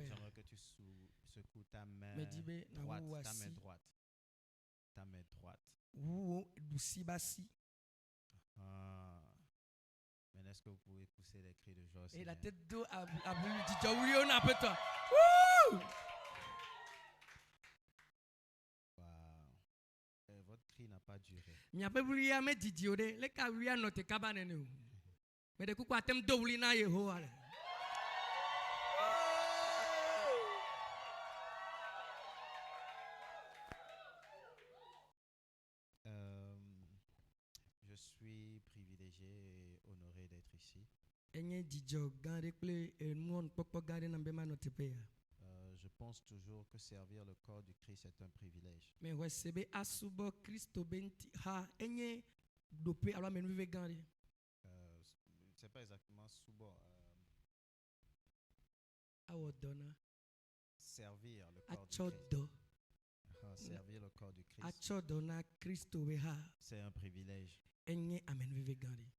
J'aimerais que tu secoues ta main droite. Ta main droite. Ah. Maintenant, est-ce que vous pouvez pousser des cris de joie? Et la Seigneur? tête d'eau a voulu un peu toi. Wow. Votre cri n'a pas duré. Il n'y a pas voulu à mettre Didier. Les cas où il y a notre cabane. Mais de coup, quoi, t'aimes doubler na Yehowa. Je suis privilégié et honoré d'être ici. Je pense toujours que servir le corps du Christ est un privilège. C'est pas exactement souvent. Servir le corps du Christ. Servir le corps du Christ. C'est un privilège.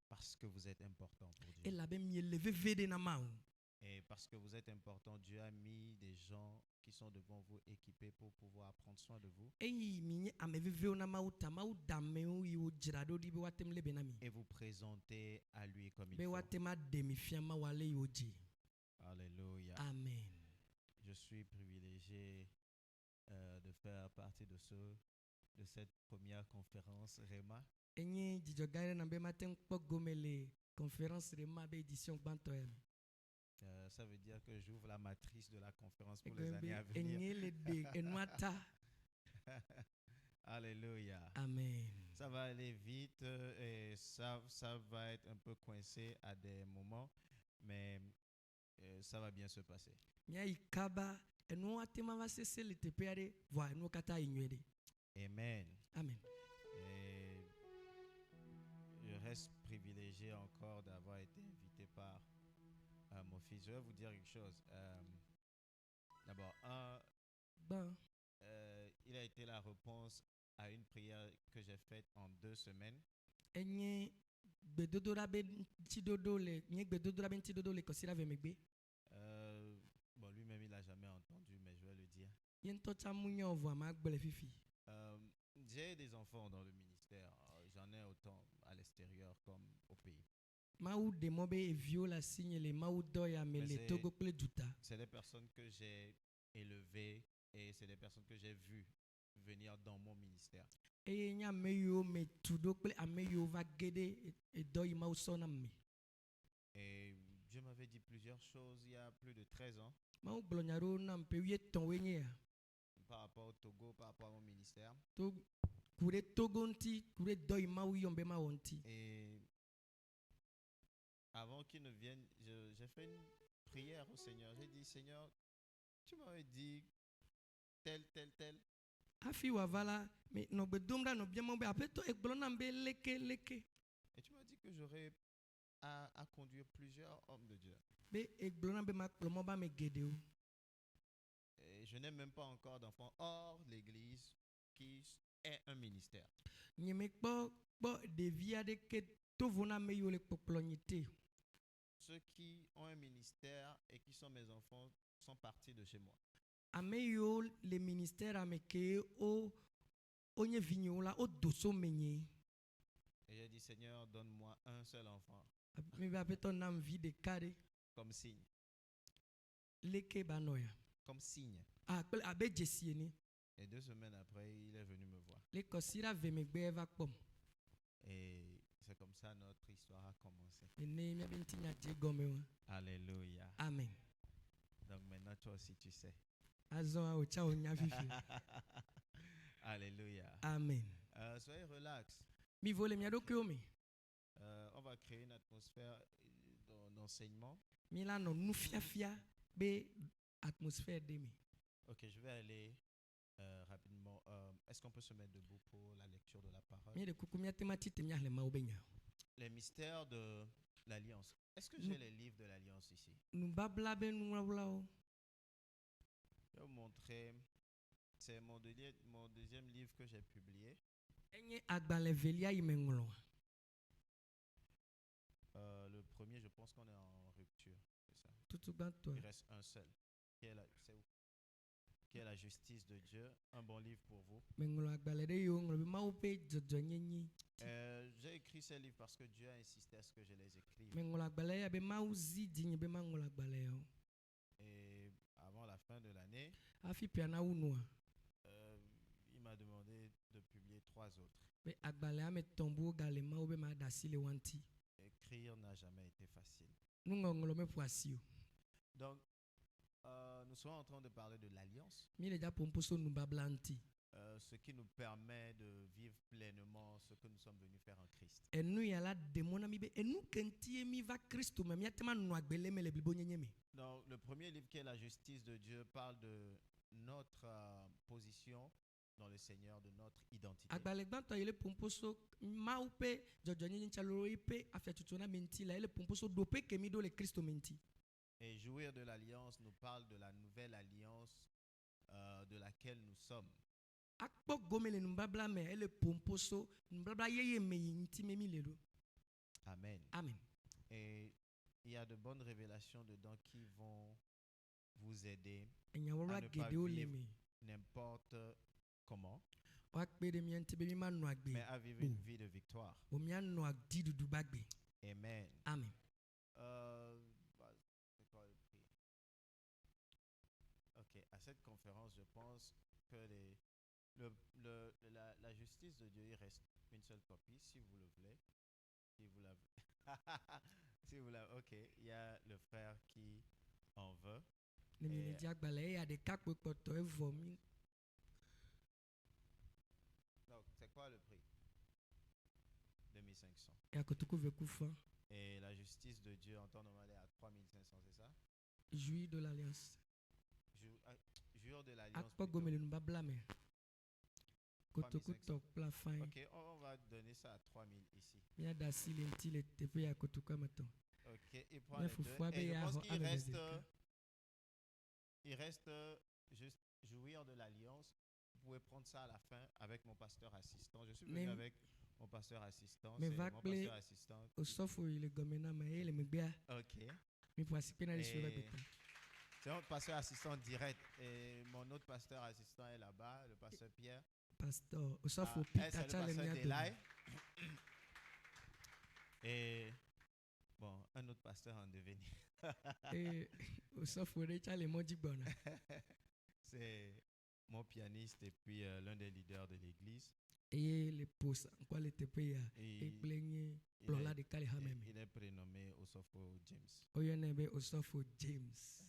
Parce que vous êtes important pour Dieu. Et parce que vous êtes important, Dieu a mis des gens qui sont devant vous équipés pour pouvoir prendre soin de vous. Et vous présenter à lui comme il faut. Alléluia. Amen. Je suis privilégié de faire partie de cette première conférence REMA. Ça veut dire que j'ouvre la matrice de la conférence pour les années à venir. Alléluia. Amen. Ça va aller vite et ça va être un peu coincé à des moments, mais ça va bien se passer. Amen. Amen. Et je reste privilégié encore d'avoir été invité par mon fils. Je vais vous dire quelque chose. D'abord, il a été la réponse à une prière que j'ai faite en 2 semaines. Bon, lui-même, il n'a jamais entendu, mais je vais le dire. J'ai des enfants dans le ministère. J'en ai autant à l'extérieur comme au pays. C'est des personnes que j'ai élevées et c'est des personnes que j'ai vues venir dans mon ministère. Et Dieu m'avait dit plusieurs choses il y a plus de 13 ans. Par rapport au Togo, par rapport à mon ministère. Et avant qu'il ne vienne, j'ai fait une prière au Seigneur. J'ai dit, Seigneur, tu m'avais dit tel. Et tu m'as dit que j'aurais à conduire plusieurs hommes de Dieu. Et je n'ai même pas encore d'enfants hors l'église qui est un ministère. Ceux qui ont un ministère et qui sont mes enfants sont partis de chez moi. Les ministères et j'ai dit, Seigneur, donne-moi un seul enfant. Comme signe. Comme signe. Et 2 semaines après, il est venu me voir. Et c'est comme ça notre histoire a commencé. Alléluia. Amen. Donc maintenant, toi aussi, tu sais. Alléluia. Amen. Soyez relax. On va créer une atmosphère d'enseignement. Ok, je vais aller rapidement. Est-ce qu'on peut se mettre debout pour la lecture de la parole? Les mystères de l'Alliance. Est-ce que j'ai les livres de l'Alliance ici? Je vais vous montrer. C'est mon deuxième livre que j'ai publié. Le premier, je pense qu'on est en rupture. C'est ça. tutu gbãtɔ Il reste un seul. Qui est la justice de Dieu. Un bon livre pour vous. meŋlɔ agbalẽ ɖe yiwo ŋlɔ be Mawu ƒe dzɔdzɔnyenye. J'ai écrit ces livres parce que Dieu a insisté à ce que je les écrive. Meŋlɔ agbalẽ ya be Mawu zi dzinye be maŋlɔ agbalẽ yawo. Et avant la fin de l'année, Hafi ƒia wu nua il m'a demandé de publier 3 autres. be agbalẽ ame etɔ̃ buwo gale Mawu be maɖe asi le wa ŋuti. Écrire n'a jamais été facile. Nuŋɔŋlɔ meƒo asi o. Donc, nous sommes en train de parler de l'alliance, Mi le dza ƒom poso nubabla ŋuti. ce qui nous permet de vivre pleinement ce que nous sommes venus faire en Christ. Enu ya la de mɔ na mi be enu ke ŋuti ye mi va Kristo me miate ma nɔ agbele me le blibonyenye me. Donc, le premier livre qui est la justice de Dieu parle de notre position dans le Seigneur, de notre identité. Agbalẽ gbãtɔ yi le ƒom poso Mawu ƒe dzɔdzɔnyenye ŋuti yi ƒe afiatsotso na me ŋuti la ele ƒom poso ɖoƒe ke mi ɖo le Kristo me ŋuti. Et jouir de l'alliance nous parle de la nouvelle alliance de laquelle nous sommes. Akpɔ gome le nubabla me ele ƒom poso nubabla yeye me yi ŋuti me mi le ɖo. Amen. Amen. Et il y a de bonnes révélations dedans qui vont vous aider Enyawɔwɔ à ne pas geɖewo le vivre me. n'importe comment, Woakpe ɖe mia ŋuti be mi ma nɔ agbe mais à vivre une vie de victoire. o mianɔ dziɖuɖu ba gbe. Amen. Amen. C'est quoi le prix? Ok, à cette conférence, je pense que la justice de Dieu, il reste une seule copie, si vous le voulez. Si vous l'avez. Si vous l'avez, ok, il y a le frère qui en veut. Ne mi le dzi agbalẽ eya ɖeka kpe kpɔtɔ evɔ mi. Donc, c'est quoi le prix? 2500. Ya kotoku ve ku fa. Et la justice de Dieu en temps normal est à 3500, c'est ça? Jouir de l'alliance. Jure de l'alliance. Akpɔ gome le nubabla me. Kotoku 3500. tɔ kple afã. Ok, on va donner ça à 3000 ici. Mia da asi le ŋuti le teƒe ya kotoku ame etɔ̃. Ok, il prend Mais les faut deux. voir Et je bien, pense avant, qu'il avec reste, les écarts. il reste juste jouir de l'alliance. Vous pouvez prendre ça à la fin avec mon pasteur assistant. Je suis venu Mais- avec mon pasteur assistant. Mais C'est va mon clé- pasteur assistant. Osɔfo yi le gɔme na me eye le megbea Ok. mi ƒo asi kpe na ɖe si wo Et- va gbeta. C'est mon pasteur assistant direct. Et mon autre pasteur assistant est là-bas, le pasteur Pierre. Pasteur Osɔfo Elle, Peter c'est le tsa le pasteur mia Delay. dome. Et bon, un autre pasteur en devenir. Eye Osɔfo ɖe tsa le mɔ dzi gbɔna. C'est mon pianiste et puis l'un des leaders de l'église. Eye le posa ŋkɔ le teƒe ya Et ekple nye il kplɔla est, ɖeka le hame me. il est prénommé Osofo James. Woyɔnɛ be Osɔfo James.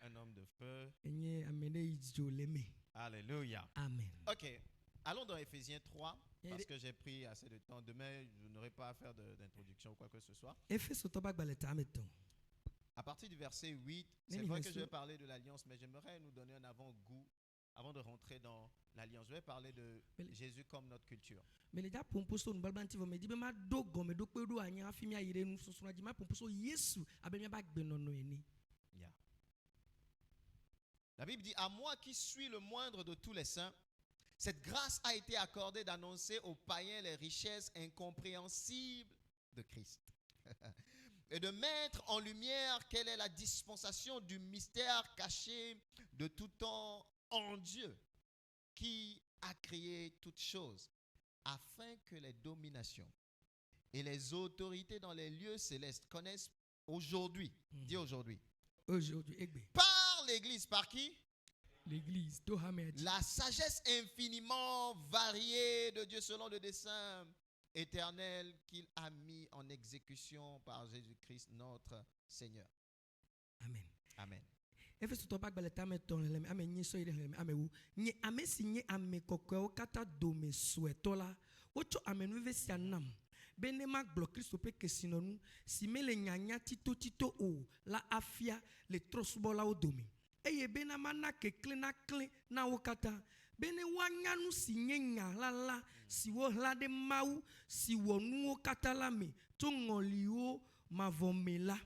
Un homme de feu. Enye ame ɖe yi dzo le me. Alléluia. Amen. Ok, allons dans Éphésiens 3, Et parce les- que j'ai pris assez de temps. Demain, je n'aurai pas à faire d'introduction ou quoi que ce soit. Efesotɔ ƒe agbalẽ ta ame etɔ̃. À partir du verset 8, Mais c'est il vrai reste- que je vais parler de l'alliance, mais j'aimerais nous donner un avant-goût avant de rentrer dans l'alliance. Je vais parler de Mais les- Jésus comme notre culture. Me le dza ƒom poso nubabla ŋuti vɔ me di be ma do gɔmeɖokpe ɖo anyi hafi miayi ɖe nusɔsrɔ̃ dzi ma ƒom poso Yesu abe miaba agbenɔnɔ ene. Yeah. La Bible dit, à moi qui suis le moindre de tous les saints, cette grâce a été accordée d'annoncer aux païens les richesses incompréhensibles de Christ et de mettre en lumière quelle est la dispensation du mystère caché de tout temps en Dieu qui a créé toutes choses afin que les dominations et les autorités dans les lieux célestes connaissent aujourd'hui, dis aujourd'hui, Aujourd'hui, egbe. par l'Église, par qui? L'église, to hame adzi. La sagesse infiniment variée de Dieu selon le dessein éternel qu'il a mis en exécution par Jésus-Christ notre Seigneur. Amen. Amen. Efesotɔ ƒe agbalẽ ta ame etɔ̃ le me, ame enyi sɔ yi ɖe xexlẽme, ame ewo. Nye ame si nye ame kɔkɔewo katã dome suetɔ la, wotsɔ amenuveve sia nam be ne magblɔ Kristo ƒe kesinɔnu si mele nyanya titotito o la afia le trɔ̃subɔlawo dome. Eye bena mana kekle naklẽ na wo katã. Be ne woanya nu si nye nya ɣaɣla si woɣla ɖe Mawu si wɔ nuwo katã la me tso ŋɔliwo mavɔme la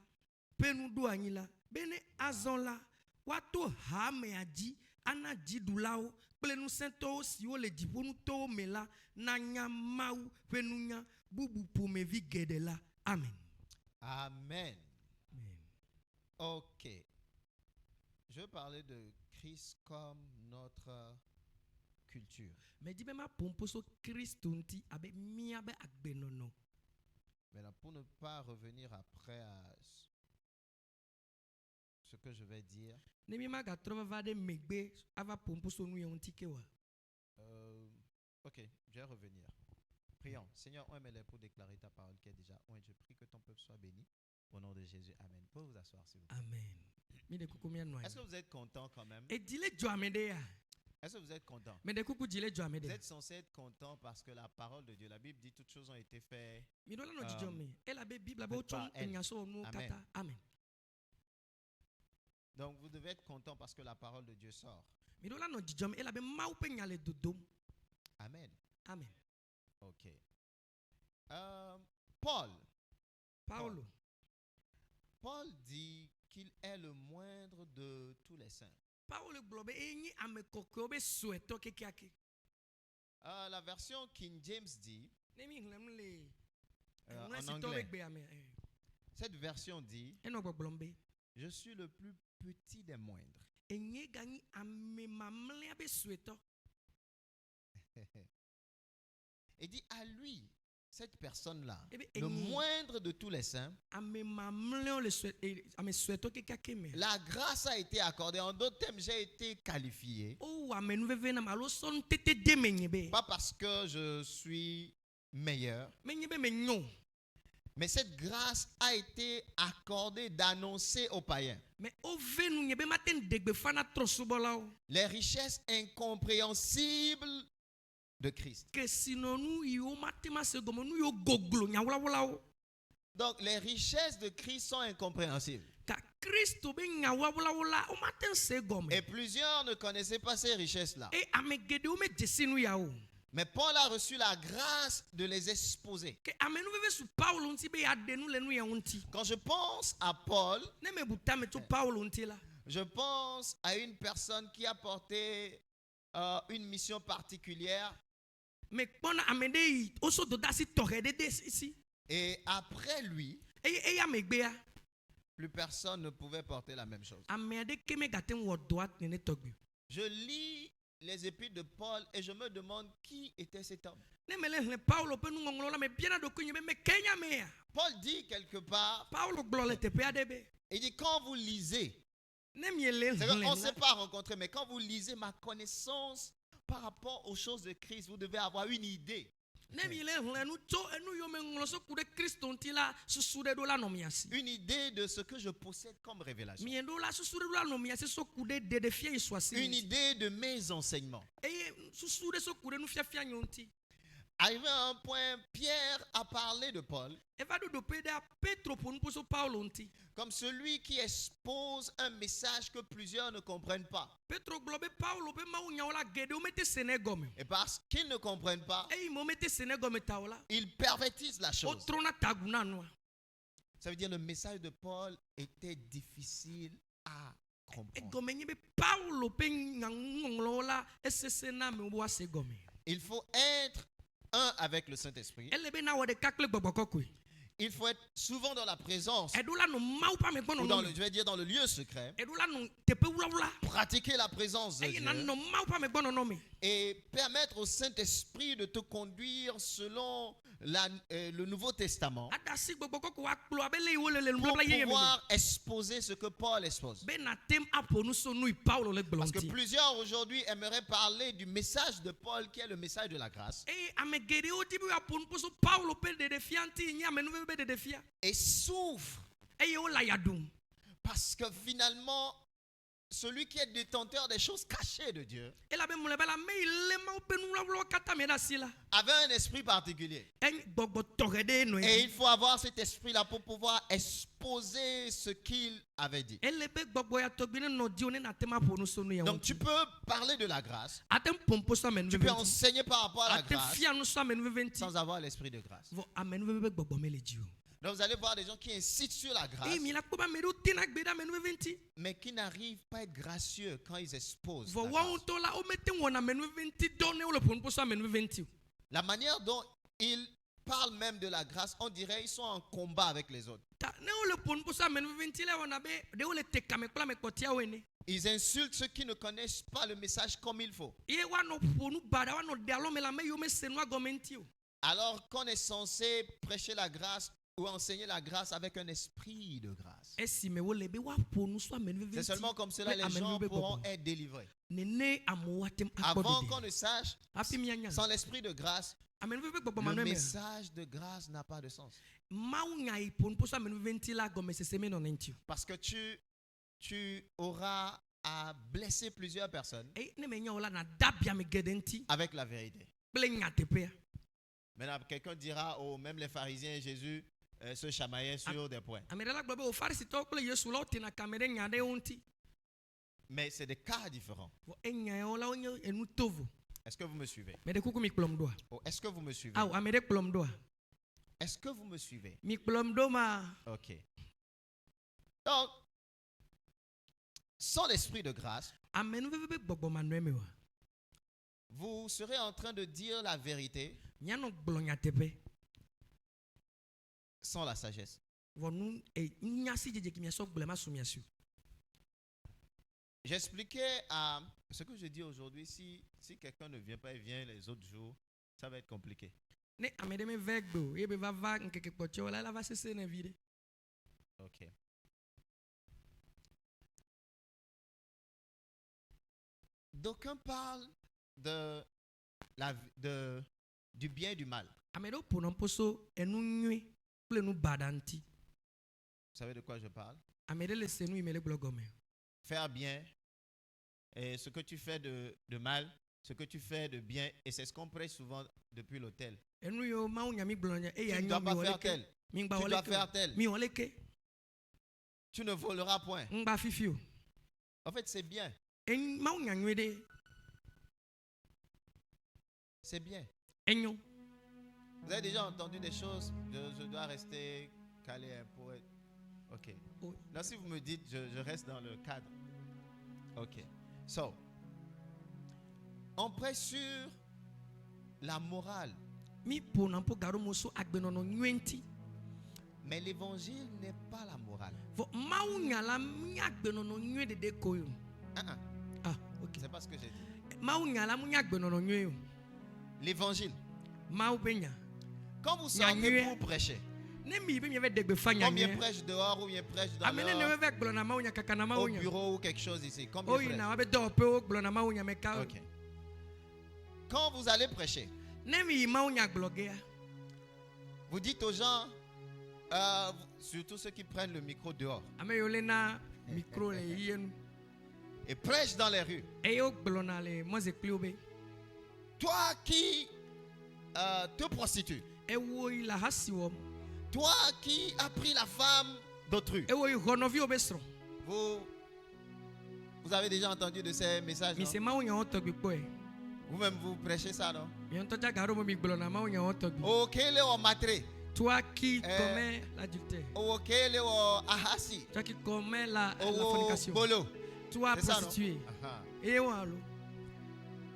ƒe nuɖo anyi la. Be ne azɔ la woato hamea dzi ana dziɖulawo kple ŋusẽtɔwo siwo le dziƒonutɔwo me la nanya Mawu ƒe nunya bubu ƒomevi geɖe la. Amen. Amen. Amen. Ok. Je veux parler de Christ comme notre culture. Mais dis ma pomposo Christunti abe miabe agbenono. Maintenant, pour ne pas revenir après à ce que je vais dire, Nemi ma gatrova va de megbe ava pomposo nu yonti kewa. ok, je vais revenir. Prions. Seigneur, on est là pour déclarer ta parole qui est déjà. Je prie que ton peuple soit béni. Au nom de Jésus, Amen. Vous pouvez vous asseoir, s'il vous plaît. Amen. Est-ce que vous êtes content quand même? Et dis-le Joamedea. Est-ce que vous êtes content? Mais de coucou dis-le Vous Joamedea. êtes censé être content parce que la parole de Dieu, la Bible dit toutes choses ont été faites. Midola no jijome. Et la Bible abo chon enyaso no Amen. kata. Amen. Donc vous devez être content parce que la parole de Dieu sort. Midola no jijome. Et la be mau pe nyale dodom. Amen. Amen. Ok. Paul dit qu'il est le moindre de tous les saints. Paul globe enyi amekoko be sueto kekiake. La version King James dit, Nemi nglem le. en anglais, cette version dit, Eno gbogbombe. je suis le plus petit des moindres. Enyi gani amemamle be sueto. Et dit à lui, cette personne-là, Ebe le enyi. moindre de tous les saints, Amemamle le sueto kekiake me. la grâce a été accordée. En d'autres termes, j'ai été qualifié. Oh amenu veve na malo son tete de menyebe. Pas parce que je suis meilleur, Menyebe menyo. mais cette grâce a été accordée d'annoncer aux païens Mais au venu nyebe maten degbe fana trosubolao. les richesses incompréhensibles de Christ. Que sinon nous yo matema se gomo nous yo goglo nyawla wala. Donc les richesses de Christ sont incompréhensibles. Ka Christo be nyawla wala o maten se gomo. Et plusieurs ne connaissaient pas ces richesses-là. Et amegede o me jesinu yao. Mais Paul a reçu la grâce de les exposer. Que amenu veve su Paulo nti be adenu le nu ya unti. Quand je pense à Paul, Ne me buta me to Paulo nti la. je pense à une personne qui a porté une mission particulière. Me kpona amede yi oso do dasi torede de ici. Et après lui, E ya megbea. plus personne ne pouvait porter la même chose. Amede keme gaten wo doat nene togbi. Je lis les épîtres de Paul et je me demande qui était cet homme. Ne me le Paulo pe nu ngonglo la me bien do kunye be me Kenya me ya. Paul dit quelque part, Paulo glole te pe adebe. il dit quand vous lisez, Ne mi le. c'est qu'on ne s'est pas rencontré, mais quand vous lisez ma connaissance par rapport aux choses de Christ, vous devez avoir une idée. Ne mi le nu cho enu yo me nglo so kude Kristo nti la susude do la no miasi. Une idée de ce que je possède comme révélation. Mi endo la susude do la no miasi so kude de fie iswasi. Une idée de mes enseignements. E susude so kude nu fia nyonti. Arrivé à un point, Pierre a parlé de Paul E va do pe da Petro pon so Paulo nti. comme celui qui expose un message que plusieurs ne comprennent pas. Petro globe Paulo pe ma unya wala gede o mete senegome. Et parce qu'ils ne comprennent pas, E mo mete senegome taola. ils pervertissent la O chose. trona taguna no. Ça veut dire le message de Paul était difficile à E comprendre. gome nyebe Paulo pe ngonglo la esese na me bo ase gome. Il faut être un avec le Saint-Esprit. Elle be na wo de kakle gbogbo. Il faut être souvent dans la présence E do la no mau pa me gbono ou dans no. le, je vais dire dans le lieu secret. E do la no tepe wula. Pratiquer la présence de E na Dieu no mau pa me gbono no me. et permettre au Saint-Esprit de te conduire selon le Nouveau Testament Adasi gbogbo koko wa klo abele iwo le pour mbla yeye me. pouvoir exposer ce que Paul expose. Be na tem aponu so nu Paulo le Parce que glonti. plusieurs aujourd'hui aimeraient parler du message de Paul qui est le message de la grâce E amegede o tibi aponu so Paulo pe de fianti nya menu be de fia. et souffre E yo la yadum. parce que finalement celui qui est détenteur des choses cachées de Dieu E la be mule bala me ile ma pe nu wula kata me na sila. avait un esprit particulier. En gbogbo torede no Et e. il faut avoir cet esprit-là pour pouvoir exposer ce qu'il avait dit. Ele be gbogbo ya togbine no di one na tema aponu so nu ya. Donc tu peux parler de la grâce, Atem pompo so amenu tu peux be. enseigner par rapport à la Atem grâce fia no so amenu be sans avoir l'esprit de grâce. Vo amenu be gbogbo me le jiu. Donc vous allez voir des gens qui incitent sur la grâce, E mi la ko ba me do tina gbeda amenu be. mais qui n'arrivent pas à être gracieux quand ils exposent Vo la wa grâce. to la o mete wona amenu be donne o le pompo so amenu be. La manière dont ils parle même de la grâce, on dirait qu'ils sont en combat avec les autres. ta ne wo le ponu posa ame nuve ŋuti la wɔna be de wo le te kame kple ame kpɔtɔeawo ene Ils insultent ceux qui ne connaissent pas le message comme il faut. ye woanɔ ƒonu baɖa woanɔ ɖe alɔme le ame yiwo mese nua gɔme ŋuti o Alors qu'on est censé prêcher la grâce ou enseigner la grâce avec un esprit de grâce. esime wo le be woaƒonu so ame nuve C'est seulement comme cela les ame gens nuve pourront gbɔgbɔ être délivrés. nene amewo atem akpɔ Avant qu'on dede ne sache, hafi mianya sans l'esprit de grâce, ame nuve be gbɔgbɔ le manɔe me message de grâce n'a pas de sens. mawu nya yi ƒonu poso ame nuve ŋuti la gɔme sese me nɔne ŋuti o Parce que tu auras à blesser plusieurs personnes eye ne menya wo la na dabi ame geɖe ŋuti avec la vérité. kple nyateƒea Maintenant, quelqu'un dira, oh, même les pharisiens et Jésus se chamaillaient sur des points. ame ɖe la gblɔ be wo farisitɔwo kple yesu la wotena kame ɖe nya ɖewo ŋuti Mais c'est des cas différents. vɔ enyawo la wonye enu tovo Est-ce que vous me suivez? me ɖe kuku mi kplɔm ɖoa Oh, est-ce que vous me suivez? awo ame ɖe kplɔm ɖoa Est-ce que vous me suivez? mi kplɔm ɖo ma Ok. Donc, sans l'esprit de grâce, ame nuve be gbɔgbɔ manɔe me wa vous serez en train de dire la vérité mianɔ gblɔ nyateƒe sans la sagesse. vɔ nu nya si dzedze ki miasɔ gblɔ ma su miasi o J'expliquais à ce que je dis aujourd'hui, si quelqu'un ne vient pas, il vient les autres jours, ça va être compliqué. ne ame ɖe meve gbe o ye be va va ŋkeke kpɔtɔewo la va sese ne vi ɖe Ok. D'aucuns parlent du bien et du mal. ame ɖewo ƒonɔ poso enu nyui kple nu baɖa ŋuti Vous savez de quoi je parle? ame ɖe le se nu yi me le gblɔ gɔme Faire bien et ce que tu fais de mal, ce que tu fais de bien, et c'est ce qu'on prêche souvent depuis l'hôtel. enu yiwo mawu nya mi gblɔ nya Tu eya ne nyɔ dois mi pas wɔ faire leke tel, mi gba tu wɔ dois leke faire tel, mi wɔ leke tu ne voleras point. ŋgba fifi o En fait, c'est bien, mawu nya nyui ɖe c'est bien. enyo Vous avez déjà entendu des choses, je dois rester calé un peu. Ok. Oui. Là, si vous me dites, je reste dans le cadre. Ok. So, on prêche sur la morale, mi ƒona po gaɖo mo so agbenɔnɔ nyui ŋuti mais l'évangile n'est pas la morale. vɔ mawu nya la nya agbenɔnɔ nyui ɖeɖe ko o ah ok C'est pas ce que j'ai dit. mawu nya la mu nya agbenɔnɔ nyui o L'évangile, mawu be nya quand vous Nya sortez nyuie. pour prêcher, ne mi be mieve de gbefa nya combien nyuie prêche dehors ou bien prêche dans ame ne ne leur, weve gblɔ na mawu nya kaka na au mawu nya bureau ou quelque chose ici? Combien oyi na wabe dɔwɔƒewo gblɔ na mawu nya me ka Ok. Quand vous allez prêcher, ne mi yi mawu nya gblɔ gea vous dites aux gens, surtout ceux qui prennent le micro dehors, ame yiwo le na mikro le yie nu et prêchent dans les rues. eye wogblɔ na le mɔzekpliwo be Toi qui te prostitues, ewo yi le ahasi wɔm toi qui as pris la femme d'autrui, ewo yi xɔ nɔviwo be srɔ̃ vous avez déjà entendu de ces messages, mi non? se mawu nya wo tɔgbi kpɔe Vous-même vous prêchez ça, non? mi ŋutɔ dza gaɖo mo mi gblɔ na mawu nya wo tɔgbi Okele o matre, toi qui commets l'adultère okele o ahasi, toi qui commets la o fornication bolo. toi C'est ça, non? prostituée Aha. eye wo alo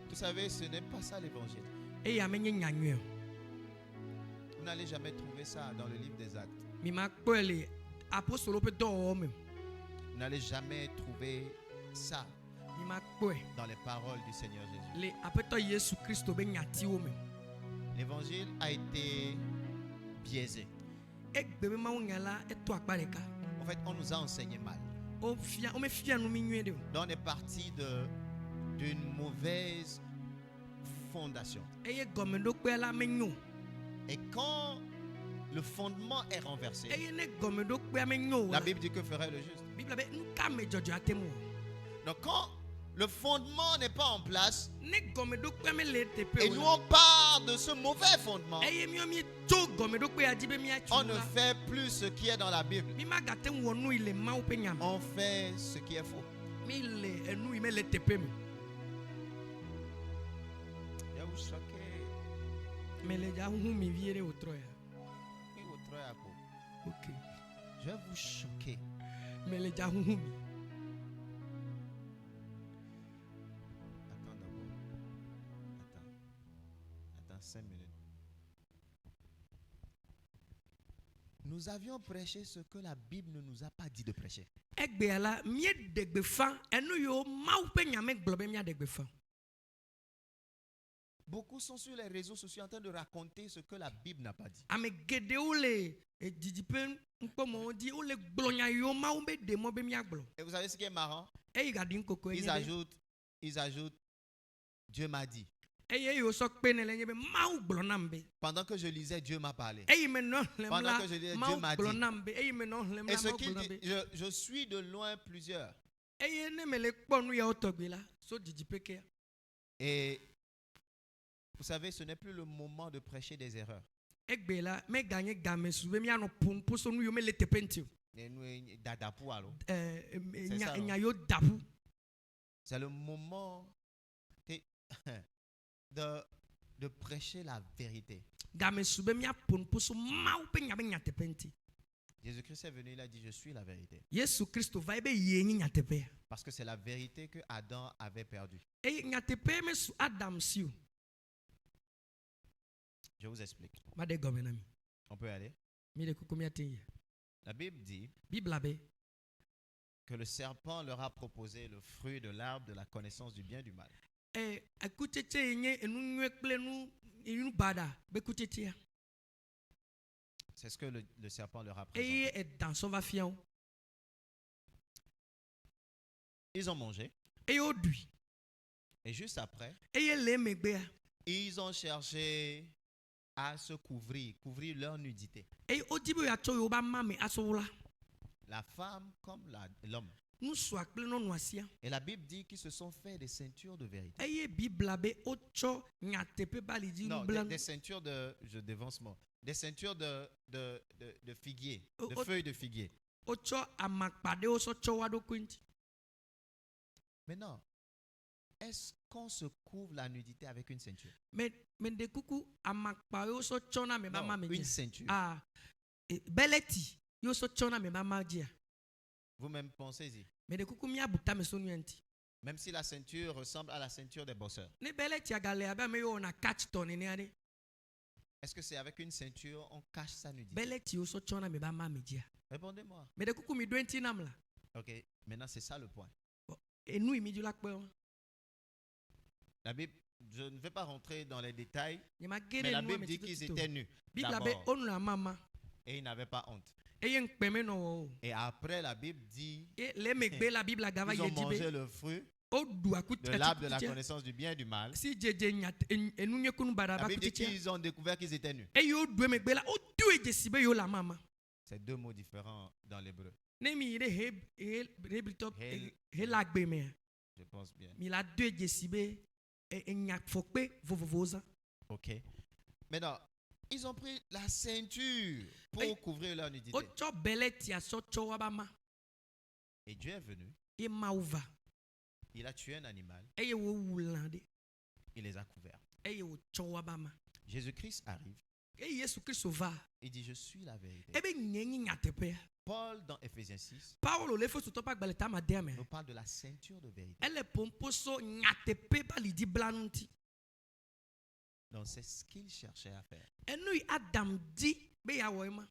Vous savez, ce n'est pas ça l'évangile. eye ame nye nya nyui o Vous n'allez jamais trouver ça dans le livre des Actes. mi ma kpɔe le apostolo ƒe dɔwɔwɔ me Vous n'allez jamais trouver ça mi ma kpɔe dans les paroles du Seigneur Jésus. le aƒetɔ yesu kristo be nyatiwo me L'évangile a été biaisé. egbe be mawu nya la eto akpa ɖeka En fait, on nous a enseigné mal. womefia nu mi nyuie ɖe o Donc, on est parti d'une mauvaise fondation. eye gɔmeɖokpea la menyo Et quand le fondement est renversé, eye ne gɔmeɖokpea menyo o la la Bible dit que ferait le juste. biblia be nu ka me dzɔdzɔ ate mu o Donc, quand le fondement n'est pas en place, ne gɔmeɖokpea mele teƒe et o nous la on part de ce mauvais fondement, eye miɔ mi tso gɔmeɖokpea dzi be miatso on ne la fait plus ce qui est dans la Bible. mi magate ŋu wɔ nu yi le mawu ƒe nya me On fait ce qui est faux. mi le enu yi me le teƒe me Je vais vous choquer. me le dza hu mi vie ɖe wòtrɔ ya Oui, votre œil à peau. ok Je vais vous choquer. me le dza hu mi Attends d'abord. Attends. Attends 5 minutes. nous avions prêché ce que la Bible ne nous a pas dit de prêcher. Egbe la mie degbe fa enu yo mau pe nyame gblɔ be mia degbe fa. Beaucoup sont sur les réseaux sociaux en train de raconter ce que la Bible n'a pas dit. Ame geɖewo le didipe nkpɔmɔ di wo le gblɔ nya yo mau be de mo be mia gblɔ. Et vous savez ce qui est marrant? Eyi gadi nkoko Ils enye be. ajoutent, Dieu m'a dit. Eye yo so kpe ne le nye be mau gblɔ nam be. Pendant que je lisais, Dieu m'a parlé. Eyi me no hlem Pendant la que je lisais, mau Dieu m'a gblɔ dit. nam be. Eyi me no hlem Et la ce mau qu'il gblɔ nam dit, be. je suis de loin plusieurs. Eye ne me le kpɔ nu ya wo tɔgbe la so didipe ke. Et vous savez, ce n'est plus le moment de prêcher des erreurs. Egbe la me ganye game su be mia no pompo so nu yo me le tepe nti o. Et nous, dadapu, alors. Nya non? nya yo dabu. C'est le moment de prêcher la vérité. Game su be mia pompo so mau pe nya be nya tepe nti. Jésus-Christ est venu, il a dit, je suis la vérité. Yesu Kristo va be ye nya tepe. Parce que c'est la vérité que Adam avait perdue. E nya tepe me su Adam si o. Je vous explique. Ma de gobe na mi. On peut y aller. Mi de kuku mi atin ye. La Bible dit Bible be que le serpent leur a proposé le fruit de l'arbre de la connaissance du bien et du mal. akutete yenye enu nwe kple nu bada be kutete ya. C'est ce que le serpent leur a Eye présenté. edan so va fia o. Ils ont mangé. Eye odui. Et juste après, Eye le megbe ya. ils ont cherché à se couvrir leur nudité. Eye odibo ya cho yo ba mame asola. La femme comme l'homme. Nu so akple no nuasia. Et la Bible dit qu'ils se sont fait des ceintures de vérité. Eye Bible be ocho nyatepe bali di Non, blanc. des ceintures je dévance moi. Des ceintures de figuier, Oh, de oh. feuilles de figuier. Ocho amakpade o so cho wa do kwinti. Maintenant, est-ce qu'on se couvre la nudité avec une ceinture? Me de kuku amakpa yo so cho na me ba Non, mame une dia. ceinture. Beleti yo so cho na me ba ma dia. Vous-même pensez-y. Me de kuku mi abuta me so nuanti. Même si la ceinture ressemble à la ceinture des bosseurs. Ne beleti agale aba me yo na catch ton ni ade. Est-ce que c'est avec une ceinture on cache sa nudité? Beleti yo so cho na me ba mame dia. Répondez-moi. Me de kuku mi doenti nam la. Ok, maintenant c'est ça le point. Enu imi du la kpe. La Bible, je ne vais pas rentrer dans les détails, Ni ma mais gere la nu Bible me dit tito qu'ils tito. étaient nus Bible be d'abord onu la mama. et ils n'avaient pas honte. Eye nkpe me no wo. Et après, la Bible dit E le megbe la Bible agava qu'ils ont mangé yedibe. le fruit Odu akuta. de l'arbre de la connaissance du bien et du mal. Si jeje nyat enu nye kunu bada La ba Bible dit kutitia. qu'ils ont découvert qu'ils étaient nus. E yo du megbe la odu ejesibe yo la mama. C'est deux mots différents dans l'hébreu. Ne mi ire hebritop Hel- helagbe me. Je pense bien. Mi la deux ejesibe nyak fokpe vovovoza. Ok. Maintenant, ils ont pris la ceinture pour Aïe. couvrir leur nudité. Ocho beleti ya so cho wa ba ma. Et Dieu est venu. E mauva. Il a tué un animal. Eye wo wulande. Il les a couverts. Eye wo cho wa ba ma. Jésus-Christ arrive. E Yesu Kristo va. Il dit, je suis la vérité. Ebe nyenyi nyatepe. Paul, dans Éphésiens 6, Paulo le fo so topa gbaleta ma de me. nous parle de la ceinture de vérité. Ele pompo so nyatepe ba li di blanunti. Donc, c'est ce qu'il cherchait à faire. Enu Adam di be ya wo ma.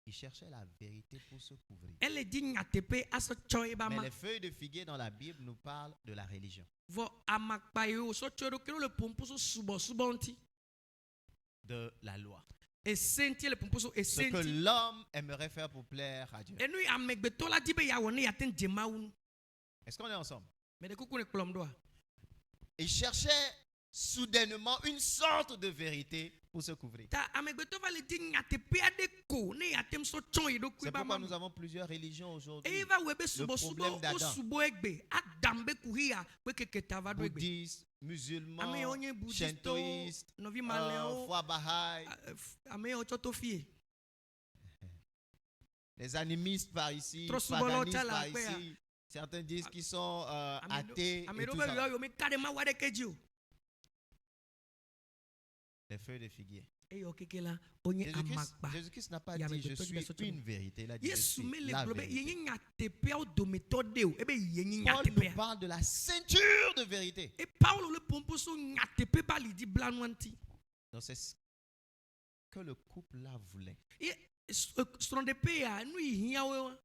Il cherchait la vérité pour se couvrir. Ele di nyatepe aso cho e ba Mais ma. les feuilles de figuier dans la Bible nous parlent de la religion, Vo amakpa yo so cho do kero le pompo so subo nti. de la loi. E senti le pompo so e Ce que senti. l'homme aimerait faire pour plaire à Dieu. Enu amegbeto la di be ya wo ne ya ten jema unu. Est-ce qu'on est ensemble? Me de kuku ne klom do a. Il cherchait soudainement une sorte de vérité pour se couvrir. Ta amegbeto va le di nyatepe ade ko ne ya tem so cho e do ku C'est ba pourquoi ma. nous avons plusieurs religions aujourd'hui. E va webe subo problème o d'Adam. subo egbe. Adam be kuhia we keketa va do egbe. Bouddhistes, musulmans, Ame onye bouddhiste o, shintoïstes, novi maleo. foi Baha'i, Ame o cho to fie. les animistes par ici, Trop souvent, paganistes l'autre, par là, ici. Certains disent qu'ils sont athées et Ame tout do be ça. yo me kade ma wade keji o. Les feuilles de figuier. E yo kekela onye amakpa. Jésus-Christ n'a pas Il y avait dit je d'autres suis personnes. une vérité. Il a dit je Yesu suis me le la globe vérité. yenye nyatepe o do metode o. Ebe yenye Paul nous nyatepe. parle de la ceinture de vérité. E Paulo le pompo so nyatepe ba li di blanwanti. Donc c'est ce que le couple là voulait. E srɔ̃ɖeƒe ya nu yi hiãwo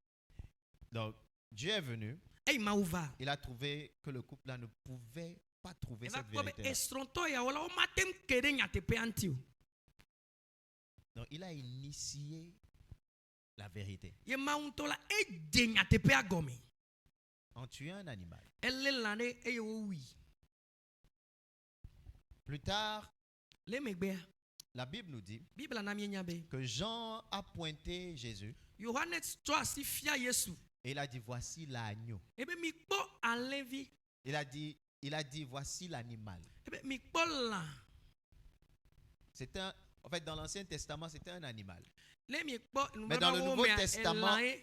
Donc, Dieu est venu. eyi Mawu va Il a trouvé que le couple-là ne pouvait pas trouver eva cette kpɔ be vérité. esrɔ̃tɔ yawo la womate ŋu ke ɖe nyateƒea ŋuti o Donc, il a initié la vérité ye Mawu ŋutɔ la edze nyateƒea gɔme en tuant un animal. elé lã ɖe eye wowui Plus tard, le megbea la Bible nous dit Bibla na mienya be que Jean a pointé Jésus Yohanes tsɔ asi fia Yesu et il a dit voici l'agneau. ebe mikpɔ alẽvi Il a dit voici l'animal. ebe mikpɔ lã En fait, dans l'Ancien Testament, c'était un animal. le mikpɔ Mais dans le nubablawo Nouveau mea Testament, elã ye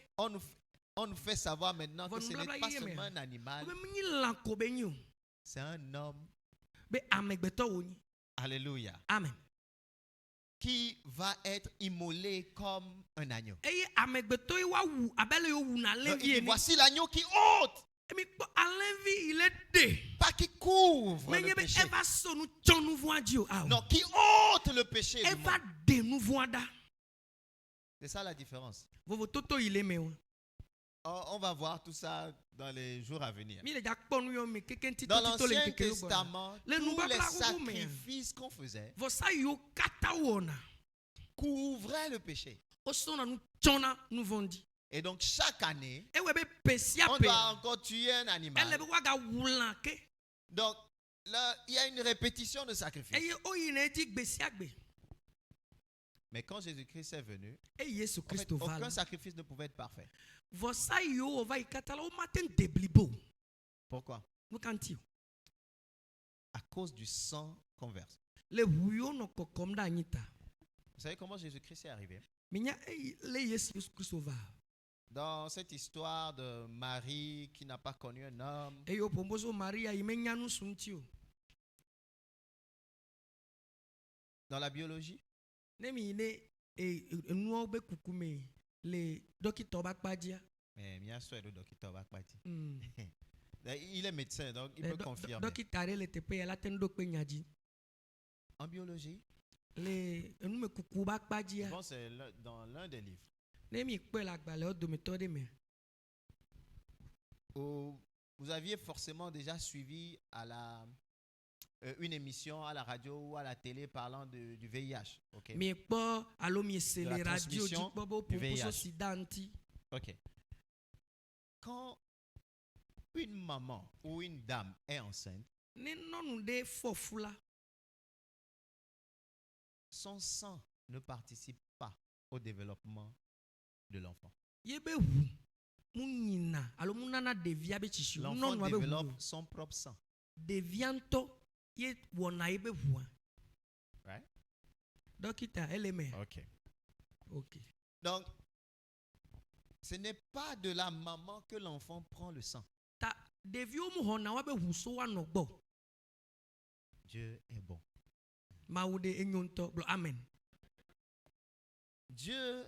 on nous fait savoir maintenant que ce n'est pas seulement un animal, ebe menyi lã ko be nyi o c'est un homme. be amegbetɔ wo nyi Alléluia. amen Qui va être immolé comme un agneau. eye amegbetɔ ye woawu abe ale yowuna Donc, il alẽvi dit, ene voici l'agneau qui ôte, mikpɔ alẽvi yi le ɖe pas qui couvre menye le be péché. eva so nu tsɔ nu vɔ̃a dzi o awo Non, qui ôte le péché du eva monde. ɖe nu vɔ̃a ɖa C'est ça la différence. vovototo yi le me o On va voir tout ça dans les jours à venir. mi le dza kpɔ nu yɔ me keke ŋuti Dans totito le l'Ancien nkeke gbɔ Testament, Le tous les nubabla bubu mea. sacrifices qu'on faisait vɔsa yiwo katã wɔna couvraient le péché. wosɔna nu tsɔna nu vɔ̃ di Et donc, chaque année, ewɔe be pe sia on pe doit encore tuer un ele animal. be woagawu lã ke Donc, là, il y a une répétition de sacrifices. eye woyina edzi gbe sia gbe Mais quand Jésus-Christ est venu, eye Yesu en fait, Kristo va aucun la sacrifice ne pouvait être parfait. vɔsa yiwo wòva yi katã la womate ŋu de blibo Pourquoi? nu ka ŋuti o À cause du sang qu'on verse. le ʋu yiwo nɔ kɔkɔm ɖe anyi ta Vous savez comment Jésus-Christ est arrivé? minya eyi le Yesu Kristo va Dans cette histoire de Marie qui n'a pas connu un homme, eye wòƒomboso Maria yi menya nu su ŋuti o dans la biologie, ne mi yi ne enuawo be kuku me le dɔkitɔwo be akpa dzia mais bien sûr, le docteur va pas dire. Mm. Il est médecin, donc il peut confirmer. dɔkita ɖe le teƒe ya la te ŋu ɖo kpe nya dzi En biologie, le enume kuku be akpa dzia bon, c'est dans l'un des livres ne mi kpɔe le agbalẽwo dometɔ ɖe me où vous aviez forcément déjà suivi une émission à la radio ou à la télé parlant du VIH. Ok. mi kpɔ alo mi se De la le radio dzi transmission kpɔ be du wòƒomboso VIH. sida ŋuti Ok. Quand une maman ou une dame est enceinte, ne nyɔnu ɖe fɔ fu la son sang ne participe pas au développement de l'enfant. ye be ʋu mu nyina alo mu nana ɖevia be tsitsi o L'enfant nyɔnua be ʋu développe o son propre sang. ɖevia ŋutɔ ye wɔna ye be ʋua Right? dɔkita ele me Ok. ok Donc, ce n'est pas de la maman que l'enfant prend le sang. ta ɖeviwo mu xɔna wa be ʋu so woanɔ gbɔ Dieu est bon. mawu ɖe enyo ŋutɔ gblɔ amen Dieu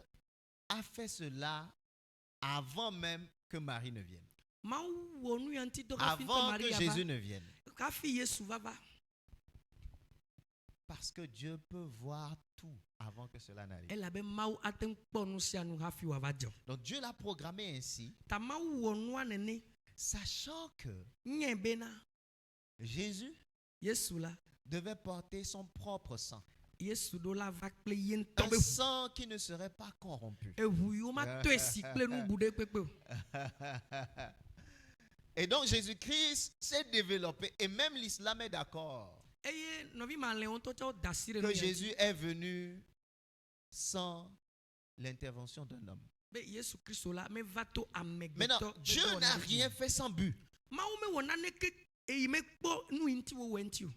a fait cela avant même que Marie ne vienne. mawu wɔ nu ya ŋuti dɔ hafi ŋutɔ Avant que Maria Jésus va ne vienne. hafi Yesu va va Parce que Dieu peut voir tout avant que cela n'arrive. elabe mawu ate ŋu kpɔ nu sia nu hafi wòava dzɔ Donc Dieu l'a programmé ainsi, ta mawu wɔ nua nene sachant que nye bena Jésus Yesu la devait porter son propre sang. Yesu ɖo la va kple ye ŋutɔ Un be sang qui ne serait pas corrompu. eʋu yiwo matɔe si kple nubu ɖe kpekpe o Et donc Jésus-Christ s'est développé, et même l'islam est d'accord eye nɔvi malẽ ŋutɔ tsɛ woda asi ɖe que nu ya ŋuti. Jésus est venu sans l'intervention d'un homme. be Yesu Kristo la meva to amegbetɔ Maintenant, be Dieu dɔwɔna n'a ɖe dzi. rien fait sans but. mawu mewɔ naneke eyi mekpɔ nu yi ŋuti wowɔ ŋuti o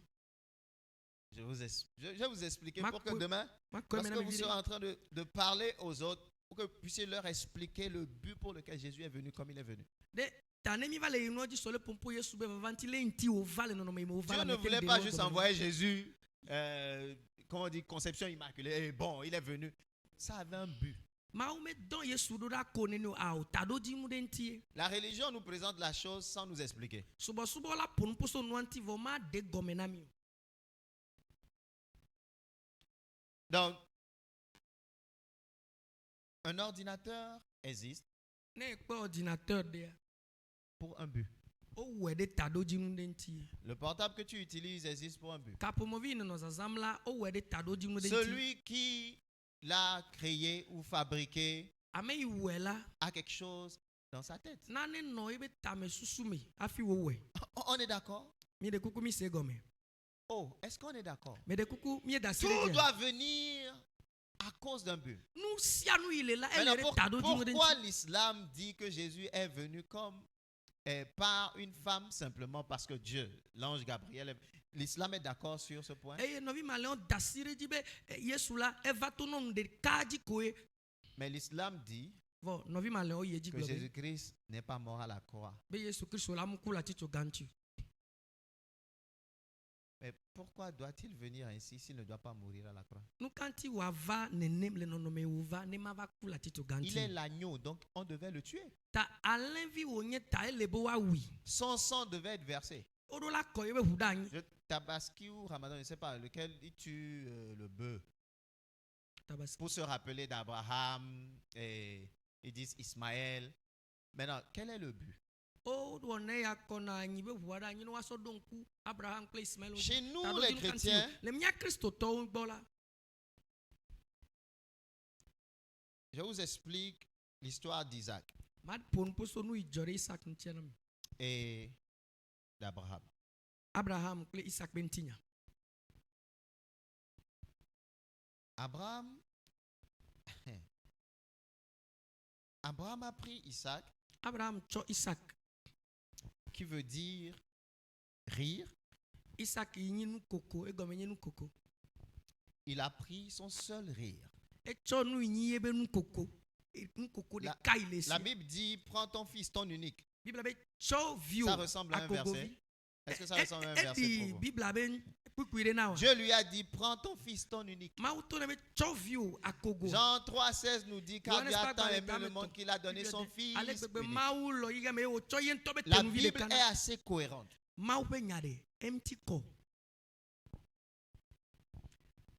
Je vais vous expliquer pour que Makwe- demain, makɔe lorsque me na vous mi serez vi en train de parler aux autres, pour que vous puissiez leur expliquer le but pour lequel Jésus est venu comme il est venu. ɖe ta ne mi va le yi nua dzi sɔ le pompo Yesu be vava ŋuti le ŋuti wòva le nɔnɔme yi me wòva Dieu la ne me te voulait ɖe pas wo juste gɔme. envoyer Jésus, comment on dit, conception immaculée. Et bon, il est venu. Ça avait un but. mawu medɔ Yesu ɖo ɖa ko nene o awo ta ɖo dzi mu ɖe ŋuti ye La religion nous présente la chose sans nous expliquer. subɔsubɔ la ƒo nu poso nua ŋuti vɔ ma ɖe gɔme na mi o Donc, Un ordinateur existe Ne ekpe ordinateur de pour un but. o wɔ de ta do dzinu de ŋuti. Le portable que tu utilises existe pour un but. Kaƒomɔvi nɔ zazam la o wɔ de ta do dzinu de ŋuti. Celui qui l'a créé ou fabriqué Ame yi wɔ la a quelque chose dans sa tête. nane nɔ ebe tame susu me hafi wo wɔ. On est d'accord? Mi de kuku mi se gɔme. Oh, est-ce qu'on est d'accord? Me de kuku mi da si Tout de dze. doit venir à cause d'un but. Nu sia nu yi le la Maintenant, ele de ta do dzinu de pourquoi ŋuti. l'islam dit que Jésus est venu comme par une femme simplement parce que Dieu, l'ange Gabriel, l'islam est d'accord sur ce point? Eye nɔvi ma le wɔn da si de dzi be Yesu la eva to nɔ nu ɖeka dzi koe. Mais l'islam dit Vɔ nɔvi ma le wo yi dzi que gblɔ be Jésus-Christ n'est pas mort à la croix. be Yesu Kristo la mu ku la titso gantsi. Mais pourquoi doit-il venir ainsi s'il ne doit pas mourir à la croix? Nu kanti wa va nenem le nɔnɔme wo va ne ma va ku la titso Il est gantsi. l'agneau, donc on devait le tuer. Ta alẽvi wo nye ta ele be wa wi. Son sang devait être versé. O ɖo la kɔ ye be ʋu ɖe anyi. Tabaski ou Ramadan, je ne sais pas, lequel il tue le bœuf Tabaski. pour se rappeler d'Abraham et ils disent Ismaël. Maintenant, quel est le but? O ɖo ne ya kɔ na anyi be ʋua ɖe anyi ne wa sɔ ɖo ŋku Abraham kple Ismael. Chez nous, les chrétiens, le mía kristotɔwo gbɔ la. je vous explique l'histoire d'Isaac Ma ƒo nu poso nu yi dzɔ ɖe Isak ŋuti na me. et d'Abraham. Abraham kple Isak be ŋutinya. Abraham a pris Isaac, Abraham tsɔ Isak. qui veut dire rire. Isak yi nyi nu koko egɔme nye nu koko. Il a pris son seul rire. Etsɔ nu yi nyi ye be nu koko. Nu koko ɖeka yi le La esi. Bible dit, prends ton fils, ton unique. Bibla be tsɔ viwo Ça ressemble à un verset. akogovi. Est-ce que ça ressemble à un verset pour vous? Bibla be kpukpui ɖe na wa. Dieu lui a dit, prends ton fils, ton unique. Mawu to ne be tsɔ viwo akogo. Jean 3,16 nous dit, car Johannes Dieu a pas tant parlé aimé le d'âme, monde qu'il a donné son fils Ale gbegbe unique. Mawu lɔ yi game ye wotsɔ ye ŋutɔ be La tenuvi Bible ɖeka est na. assez cohérente. Mawu ƒe nya ɖe emti kɔ.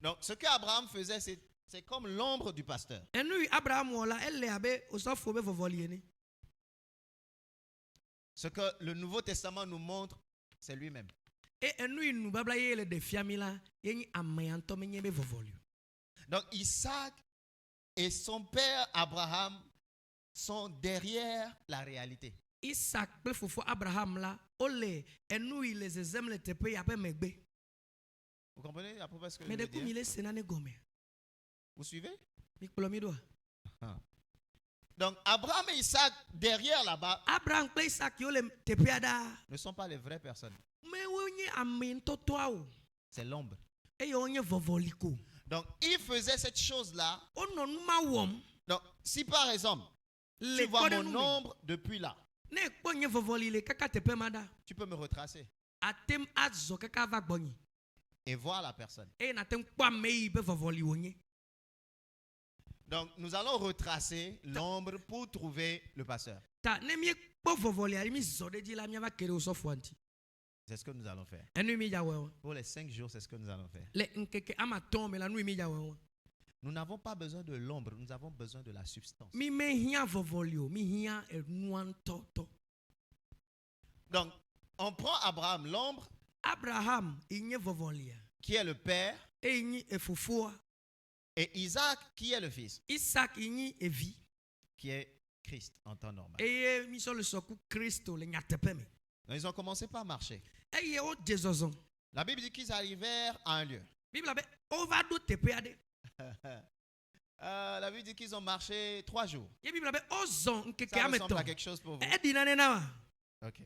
Donc, ce qu'Abraham faisait, c'est comme l'ombre du pasteur. Enu yi Abraham wɔ la ele abe osɔfo be vɔvɔli ene. Ce que le Nouveau Testament nous montre, c'est lui-même. E enu yi nubabla ye le ɖe fia mi la ye nyi ame ya ŋutɔ menye be vɔvɔli o. Donc, Isaac et son père Abraham sont derrière la réalité. Isak kple fofo Abraham la ole enu yi le zezem le teƒe ya ƒe megbe. Vous comprenez à peu près ce que je Me veux ɖe ku mi dire? le sena ne gɔme. Vous suivez? Mi kplɔ mi ɖoa. Donc, Abraham et Isaac, derrière là-bas, Abraham kple Isak yiwo le teƒea ɖaa. ne sont pas les vraies personnes. Mewo nye ame ŋutɔtɔawo. C'est l'ombre. Eye wonye vɔvɔli ko. Donc, il faisait cette chose-là. Wonɔ nu ma wɔm. Donc, si par exemple, Le tu vois kɔ ɖe mon nu me. ombre depuis là, Ne ekpɔ nye vɔvɔli le kaka teƒe ma ɖa. tu peux me retracer Atem azɔ kaka va gbɔnyi. et voir la personne. Eye nate ŋu kpɔ ame yi be vɔvɔli wonye. Donc, nous allons retracer l'ombre pour trouver le pasteur. Ta ne mi kpɔ vɔvɔlia mi zɔ ɖe dzi la mi va ke ɖe osɔfoa ŋuti. C'est ce que nous allons faire. Enu mi dza wɔe o. Pour les 5 jours, c'est ce que nous allons faire. Le ŋkeke ama tɔn me la nu yi mi dza wɔe o. Nous n'avons pas besoin de l'ombre, nous avons besoin de la substance. Mi me hiã vɔvɔli o, mi hiã enua ŋutɔtɔ. Donc, on prend Abraham, l'ombre, Abraham yi nye vɔvɔlia. qui est le père, Eye nyi efofoa. et Isaac, qui est le fils, Isak yi nyi evi. qui est Christ en temps normal. Eye mi sɔ le sɔku Kristo le nyateƒe me. Donc, ils ont commencé par marcher. Eye wo dze zɔzɔm. La Bible dit qu'ils arrivèrent à un lieu. Bibla be wova ɖo teƒe aɖe. La Bible dit qu'ils ont marché 3 jours. Ye Bibla be wozɔ ŋkeke Ça ame ressemble à tɔn. quelque chose pour vous. Eɖi nane na wa. Ok.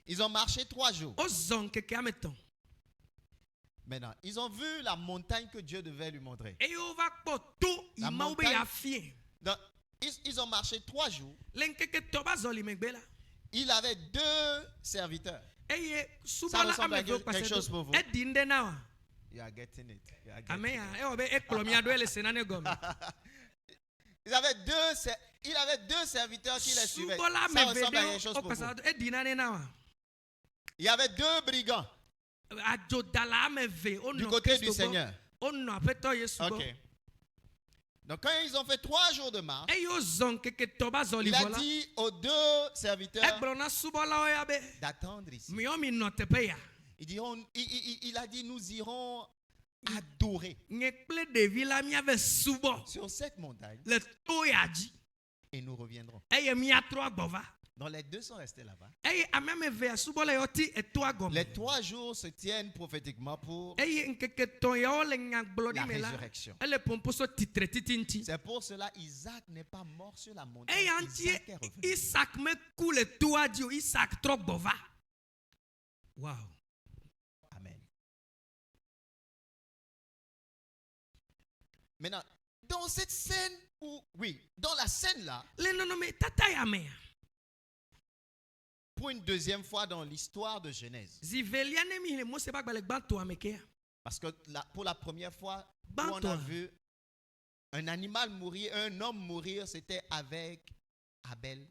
Ils ont marché 3 jours. Wozɔ ŋkeke ame tɔn. Maintenant, ils ont vu la montagne que Dieu devait lui montrer. Eye wova kpɔ to yi La Mawu be montagne- yeafie. Donc, ils ont marché 3 jours. Le ŋkeke tɔ ba zɔli megbe la. Il avait 2 serviteurs. Eye Ça subɔla ressemble à ame eve quelque chose pour vous. Eɖi ŋɖe na wa. You are getting it. You are getting Ame it. ya ewɔ be ekplɔ mia ɖo ele sena ne gɔme. Il avait deux serviteurs qui les suivaient. Subɔla ame Ça eve ressemble à quelque chose ɖe pour wokasa vous. ɖo eɖi nane na wa. Il y avait 2 brigands Adzodala ame eve du wonɔ côté du Kristo gbɔ. Seigneur. Wonɔ aƒetɔ Yesu Ok. gbɔ. Donc quand ils ont fait 3 jours de marche, eye ozɔn keke tɔ ba zɔli il a vɔ la dit aux 2 serviteurs egblɔ na subɔlawo ya be d'attendre ici. miɔ mi nɔ teƒe ya Il a dit nous irons adorer nye kple ɖevi la miave subɔ sur cette montagne le to ya dzi et nous reviendrons. eye miatrɔ agbɔ va Donc les 2 sont restés là-bas. eye ame ame eve ya subɔ le yɔti etoa gɔme Les 3 jours se tiennent prophétiquement pour eye ŋkeke tɔn yawo le nyagbɔɖi la me la résurrection. ele pomposo titre titi ŋti C'est pour cela Isaac n'est pas mort sur la montagne. eya ŋti Isaac est revenu. Isaac meku le toa dzi o Isaac trɔ gbɔ va wow Amen. Maintenant, dans cette scène dans la scène là, le nɔnɔme tata ya mea pour une deuxième fois dans l'histoire de Genèse, zivelia ne mi le Mose ba gbalẽ gbãtɔa me kea parce que pour la première fois où Ban on a toi. vu un animal mourir, un homme mourir, c'était avec Abel.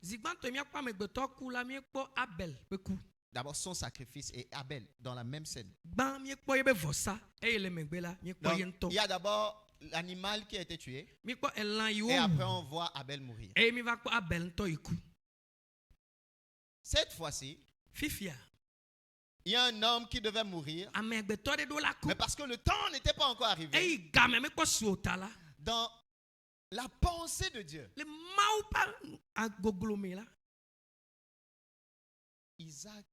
zi gbãtɔ miakpɔ amegbetɔ ku la miekpɔ Abel ƒe ku D'abord son sacrifice et Abel dans la même scène. gbã miekpɔ ye be vɔsa eye le megbe la miekpɔ ye Donc, ŋutɔ il y a d'abord l'animal qui a été tué miekpɔ elã yi et après wo on voit Abel mourir. eye mi va kpɔ Abel ŋutɔ yi ku Cette fois-ci, fifia il y a un homme qui devait mourir, amegbetɔ ɖe ɖo la ku mais parce que le temps n'était pas encore arrivé, eye game mekpɔ si o ta la dans la pensée de Dieu, le mawu ƒe agoglo me la Isaac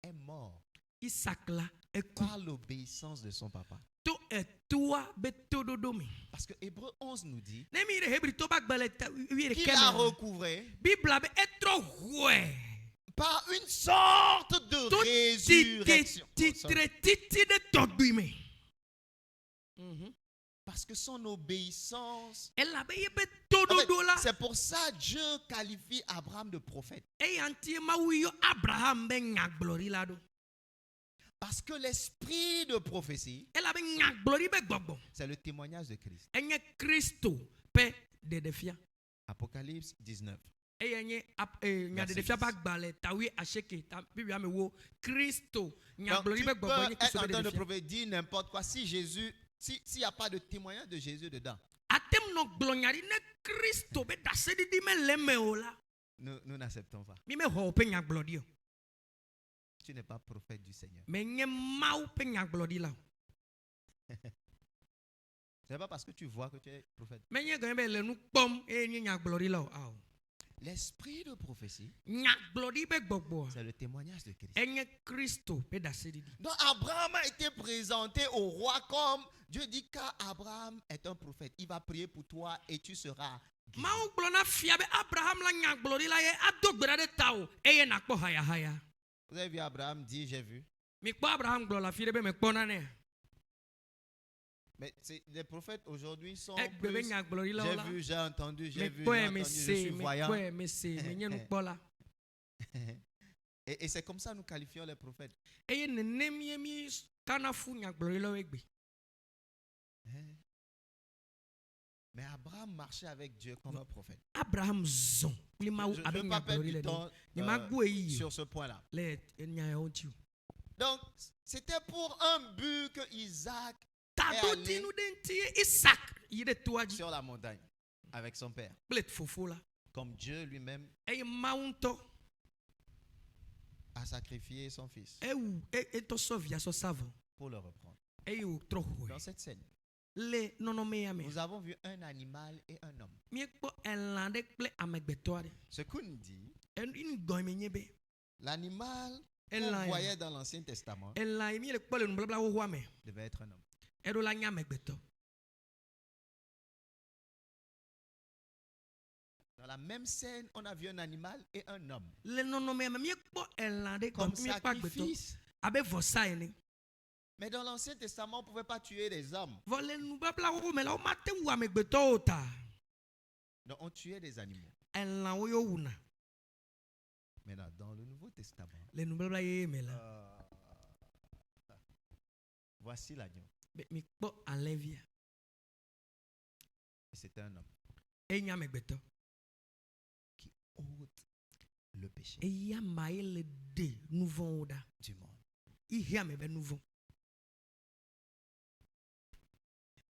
est mort Isaac la eku par l'obéissance de son papa. to etoa be toɖoɖo me Parce que Hébreu 11 nous dit ne mi ɖe Hebritɔ ba gbe le wi qu'il ɖeke a me recouvré Biblia be etrɔ hoe par une sorte de to résurrection. titre titi ɖe tɔgbui me Parce que son obéissance, elabe ye be en fait, toɖoɖo la c'est pour ça Dieu qualifie Abraham de prophète. eya ŋuti mawu yɔ Abraham be nyagblɔɖi la ɖo Parce que l'esprit de prophétie, elabe nyagblɔɖi be gbɔgbɔ c'est le témoignage de Christ. enye Kristo ƒe ɖeɖefia Apocalypse 19. eye nye nyaɖeɖefia ƒe agbalẽ tawi asieke ta Biblia me wo Kristo Donc, nyagblɔɖi tu be peux gbɔgbɔ nye Kristo être ƒe en train de ɖeɖefia prophétiser dire n'importe quoi. Si Jésus, s'il n'y a pas de témoignage de Jésus dedans, atem nɔ gblɔ nya ɖi ne Kristo be ɖaseɖiɖi mele me o la nous n'acceptons pas. mi mexɔ woƒe nyagblɔɖi o Tu n'es pas prophète du Seigneur. me nye mawu ƒe nyagblɔɖi la o Ce n'est pas parce que tu vois que tu es prophète. menye gɔme be le nu kpɔm eye nye nyagblɔɖi la o ao L'esprit de prophétie, nyagblɔɖi be gbɔgbɔa c'est le témoignage de Christ. enye Kristo ƒe ɖaseɖiɖi Donc Abraham a été présenté au roi comme Dieu dit qu'Abraham est un prophète. Il va prier pour toi et tu seras guéri. mawu gblɔ na fia be Abraham la nyagblɔɖi la ye ado gbe ɖa ɖe tawò eye nàkpɔ hayahaya Vous avez vu Abraham dire j'ai vu. mikpɔ Abraham gblɔ le afi ɖe be mekpɔ nanea Mais les prophètes aujourd'hui sont egbe be plus, nyagblɔɖi la j'ai la vu, j'ai entendu, j'ai vu, j'ai mekpɔe entendu, je mese suis voyant. mekpɔe mese menye nukpɔla Et c'est comme ça nous qualifions les prophètes. eye nenem ye mi kana fu nyagblɔɖilawo egbe Mais Abraham marchait avec Dieu comme un prophète. Abraham zɔn kpli mawu Je ne abe veux pas perdre nyagblɔɖi du le temps ɖe nye ma gu eyi o sur ce point-là. le nya yawo ŋuti o Donc, c'était pour un but que Isaac taɖodinu ɖe ŋuti ye Isaac yi ɖe toa dzi sur la montagne avec son père. kple fofo la Comme Dieu lui-même eye mawu ŋutɔ a sacrifié son fils ewu etɔ sɔ via sɔ sa vɔ pour le reprendre. eye wòtrɔ hoe Dans cette scène, le nɔnɔme ya me nous avons vu un animal et un homme. miekpɔ elã ɖe kple amegbetɔ aɖe Ce qu'on dit, enugɔme nye be l'animal qu'on elã ya voyait dans l'Ancien Testament elã yi mi le kpɔ le nubabla xoxoa me devait être un homme. eɖo la nye amegbetɔ Dans la même scène, on a vu un animal et un homme. le nɔnɔme ya me miekpɔ elã ɖe Comme gɔme miekpɔ agbetɔ sacrifice. abe vɔsa ene Mais dans l'Ancien Testament, on ne pouvait pas tuer des hommes. vɔ le nubabla xoxo me la womate wu amegbetɔwo ta Donc, on tuait des animaux. elãwo yo wuna Maintenant, dans le Nouveau Testament, le nubabla yeye me la voici l'agneau. be mikpɔ alẽvia Et c'était un homme eye nye amegbetɔ qui ôte le péché eya ma ye le ɖe nu vɔ̃wo ɖa du monde. ihe ame be nu vɔ̃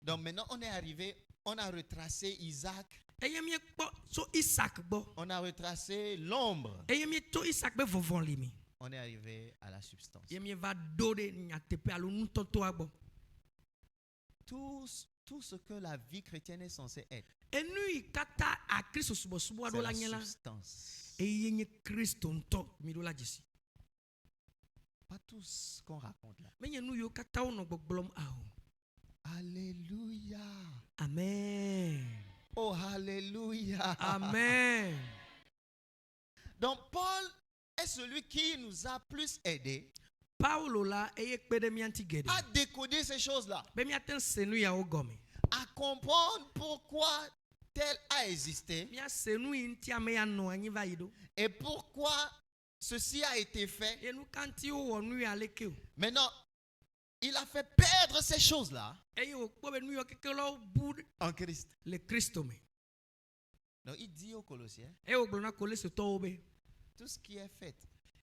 Donc maintenant, on est arrivé On a retracé Isaac. eye miekpɔ tso Isaac gbɔ On a retracé l'ombre. eye mietso Isaac be vɔvɔli mi On est arrivé à la substance. ye mieva do ɖe nyateƒe alo nutɔtɔa gbɔ. Tout ce que la vie chrétienne est censée être, Enu yi katã akristo subɔsubɔ c'est aɖo la la nye la substance. eye nye Kristo ŋutɔ mi ɖo la dzesi. Pas tout ce qu'on raconte là. Menye nu yiwo katã wonɔ gbɔgblɔm a o. Alléluia. Amen. Oh, alléluia. Amen. Donc, Paul est celui qui nous a plus aidés Paulo la eye kpe ɖe mía ŋuti geɖe à décoder ces choses-là, be míate ŋu se nu yawo gɔme. à comprendre pourquoi tel a existé Míase nu yi ŋuti ame ya nɔ anyi va yi ɖo. et pourquoi ceci a été fait. Ye nu ka ŋuti wowɔ nu ya leke o. Maintenant, il a fait perdre ces choses-là Eye wòkpɔ be nu yiwo keke la wobu en Christ. le Kristo me. Donc, il dit aux Colossiens, Eye wògblɔ na Kolesetɔwo be tout ce qui est fait,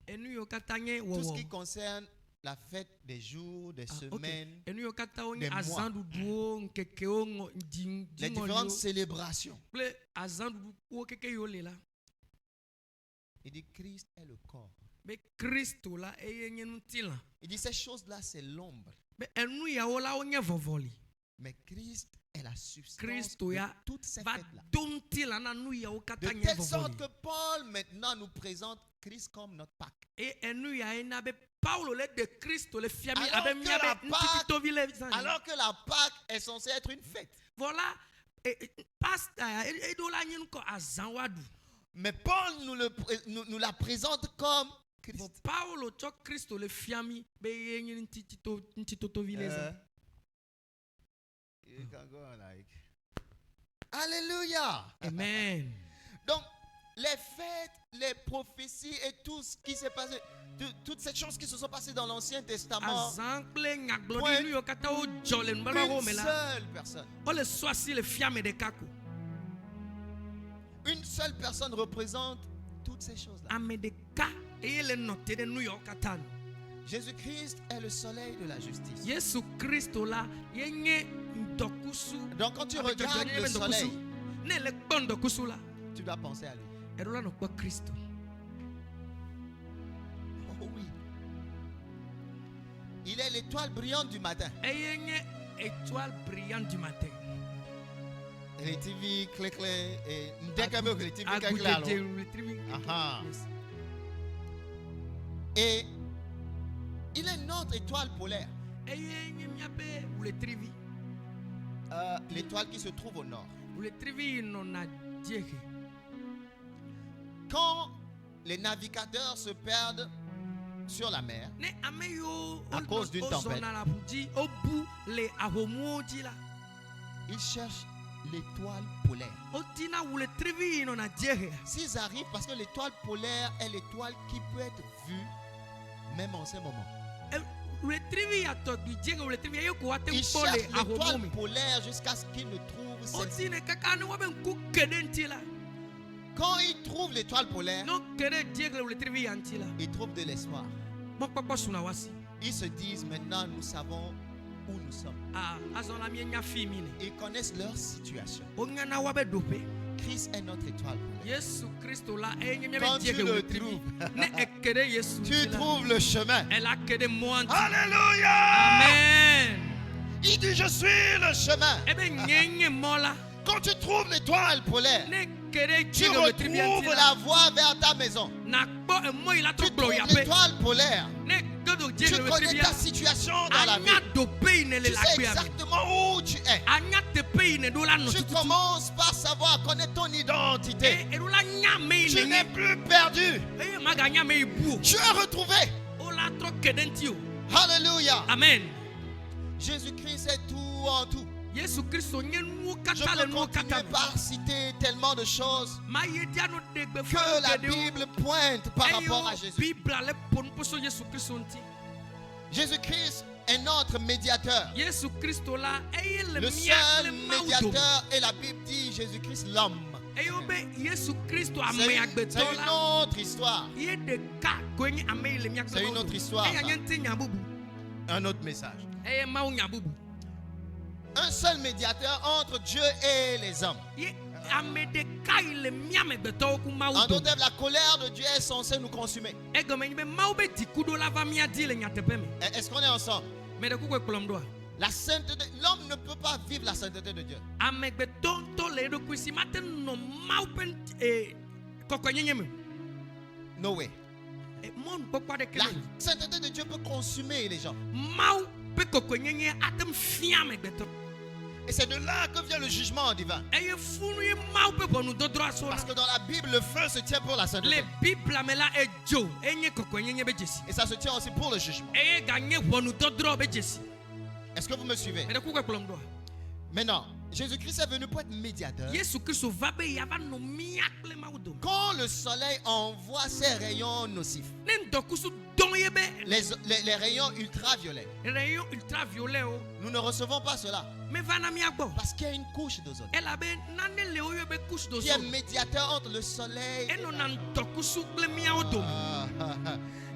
enu yiwo katã nye tout ce qui wɔwɔ. concerne la fête des jours, des semaines, Enu yiwo katã wonye des mois. azãɖuɖuwo, ŋkekewo, les différentes dziŋɔliwo célébrations. kple azãɖuɖuwo keke yiwo le la. Il dit Christ est le corps. Be Kristo la eye nye ŋutilã. Il dit ces choses-là, c'est l'ombre. Be enu yawo la wonye vɔvɔli. Mais Christ est la substance Kristo de ya toutes ces va fêtes-là. do ŋutilã na nu yawo De katã nye telle sorte vɔvɔli. que Paul maintenant nous présente Christ comme notre Pâque. Eye enu ya ye na be Paulo le de Kristo le fia mi Alors abe que mía la be Pâque- ŋutititovi le zã yi. Alors que la Pâque est censée être une fête. Voilà, pastor eɖo la nye ŋkɔ azã woaɖu. Mais Paul nous la présente comme Vɔ Christ. Paulo tsɔ Kristo le fia mi be ye nye ŋutitotovi le zã. You can go on like. Alléluia. Amen. Donc, les fêtes, les prophéties et tout ce qui s'est passé, toutes ces choses qui se sont passées dans l'Ancien Testament, Azã kple nyagblɔɖi nu yiwo katã wodzɔ le nubablawo une me la, seule personne. wole sɔ asi le fia me ɖeka ko. Une seule personne représente toutes ces choses-là. Ame ɖeka eye le nɔ te ɖe nu yawo katã nu. Jésus-Christ est le soleil de la justice. Yesu Kristo la ye nye ŋdɔkusu. Donc quand tu Ame dzɔdzɔ regardes nye le be soleil, ŋdɔkusu. Ne le kpɔ ŋdɔkusu la, tu dois penser à lui. eɖo la nɔ kpɔ Kristo. Oh oui. Il est l'étoile brillante du matin. Eye nye étoile brillante du matin. Les TV clé et dès que les TV clé Agudede retrieving. Aha. Yes. et il est notre étoile polaire, Eye nye miabe retrivi. l'étoile qui se trouve au nord. Retrivi nɔna dziehe. Quand les navigateurs se perdent sur la mer, Ne ame yiwo À cause d'une tempête. wozɔna la ʋu dzi, wobu le ahomuwo dzi la, ils cherchent l'étoile polaire. wotina retrivi yi nɔna dziehe. S'ils arrivent, parce que l'étoile polaire est l'étoile qui peut être vue même en ces moments. Retrivi ya tɔgbi dziehe retrivi eye ko woate ŋu Ils kpɔ le cherchent ahomuwo l'étoile me. polaire jusqu'à ce qu'ils ne trouvent celle-ci. Wotine kaka ne woabe ŋku ke ɖe ŋuti la, Quand ils trouvent l'étoile polaire, ne woke ɖe dziehe retrivi ya ŋuti la, ils trouvent de l'espoir. mɔkpɔkpɔ suna wasi. Ils se disent maintenant nous savons où nous sommes. Azɔ la mienya fi mi le. Ils connaissent leur situation. Wonyana woabe ɖoƒe. Christ est notre étoile polaire. Yesu Kristo la eye nye Quand miabe tu dziehe le retrivi. trouves, Ne eke ɖe Yesu tu ŋuti la, trouves le chemin. elle a ke ɖe mɔa ŋuti. Alléluia! Amen. Il dit je suis le chemin. Ebe nye mɔ la. Quand tu trouves l'étoile polaire, Ne ke ɖe tu dziehe retrivi ŋuti retrouves la, la voie vers ta maison. nakpɔ emɔ yi la Tu trɔ trouves gblɔ yaƒe. l'étoile polaire. Ne ke ɖo Tu dziehe connais retrivi ta la, situation dans la vie. anya ɖoƒe yi ne le Tu le sais agbea me. exactement où tu es. Anya teƒe yi ne ɖo la nɔ Tu tututu. commences par savoir connaître ton identité. Eɖo la nya ame yi Tu ne n'es nye. plus perdu. Eye maganya ame yi bu o. Tu es retrouvé. O la trɔ ke ɖe ŋuti o. Alléluia. Amen. Jésus-Christ est tout en tout. Yesu Kristo nye nuwo Je katã le peux nuwo continuer katã me. par citer tellement de choses Ma ye dia no de gbe que fɔ la geɖewo. Bible pointe par rapport à Eye Jésus. Bibla le ƒo nu ƒoso Yesu Kristo ŋuti. Jésus-Christ est notre médiateur. Yesu Kristo la eye le Le mía seul le Mawu dome. médiateur, et la Bible dit Jésus-Christ l'homme. Eye wobe Yesu Kristo ame C'est agbetɔ une la autre histoire, ye ɖeka koe nye ame yi le mía C'est une gbɔ autre histoire, eya ça. nye ŋuti nya bubu un autre message. eye Mawu nya bubu. un seul médiateur entre Dieu et les hommes. Ye ame ɖeka yi le mía amegbetɔwo ku Mawu En d'autres dome. termes, la colère de Dieu est censée nous consumer. Egɔme nye be Mawu be dzikuɖo la va mía dzi le nyateƒe me. Est-ce qu'on est ensemble? Meɖe kuku kplɔm ɖoa. La sainteté, l'homme ne peut pas vivre la sainteté de Dieu. Amegbetɔ ŋutɔ le eɖokui si mate nɔ Mawu ƒe kɔkɔenyenye me. No way. Mɔnukpɔkpɔ aɖeke La meli. sainteté de Dieu peut consumer les gens. Mawu ƒe kɔkɔenyenye ate ŋu fia amegbetɔ. Et c'est de là que vient le jugement divin. Eye funu ye Mawu ƒe ʋɔnudɔdrɔ̃ aso Parce la. que dans la Bible, le feu se tient pour la Le sainteté. Biblia me la edzo enye kɔkɔenyenye be dzesi. Et ça se tient aussi pour le jugement. Eye ganye ʋɔnudɔdrɔ̃ be dzesi. Est-ce que vous me suivez? Meɖe kuku kplɔm ɖoa. Maintenant, Jésus-Christ est venu pour être médiateur. Yesu Kristo va be yava nɔ mía kple Mawu dome. Quand le soleil envoie ses rayons nocifs, Ne ŋdɔkusu dɔn ye be les rayons ultraviolets, rayon ultraviolet o nous ne recevons pas cela. meva na mía gbɔ. Parce qu'il y a une couche d'ozone Elabe nane le woyɔ be couche qui est d'ozone. médiateur entre le soleil et Enɔna ŋdɔkusu kple míawo dome.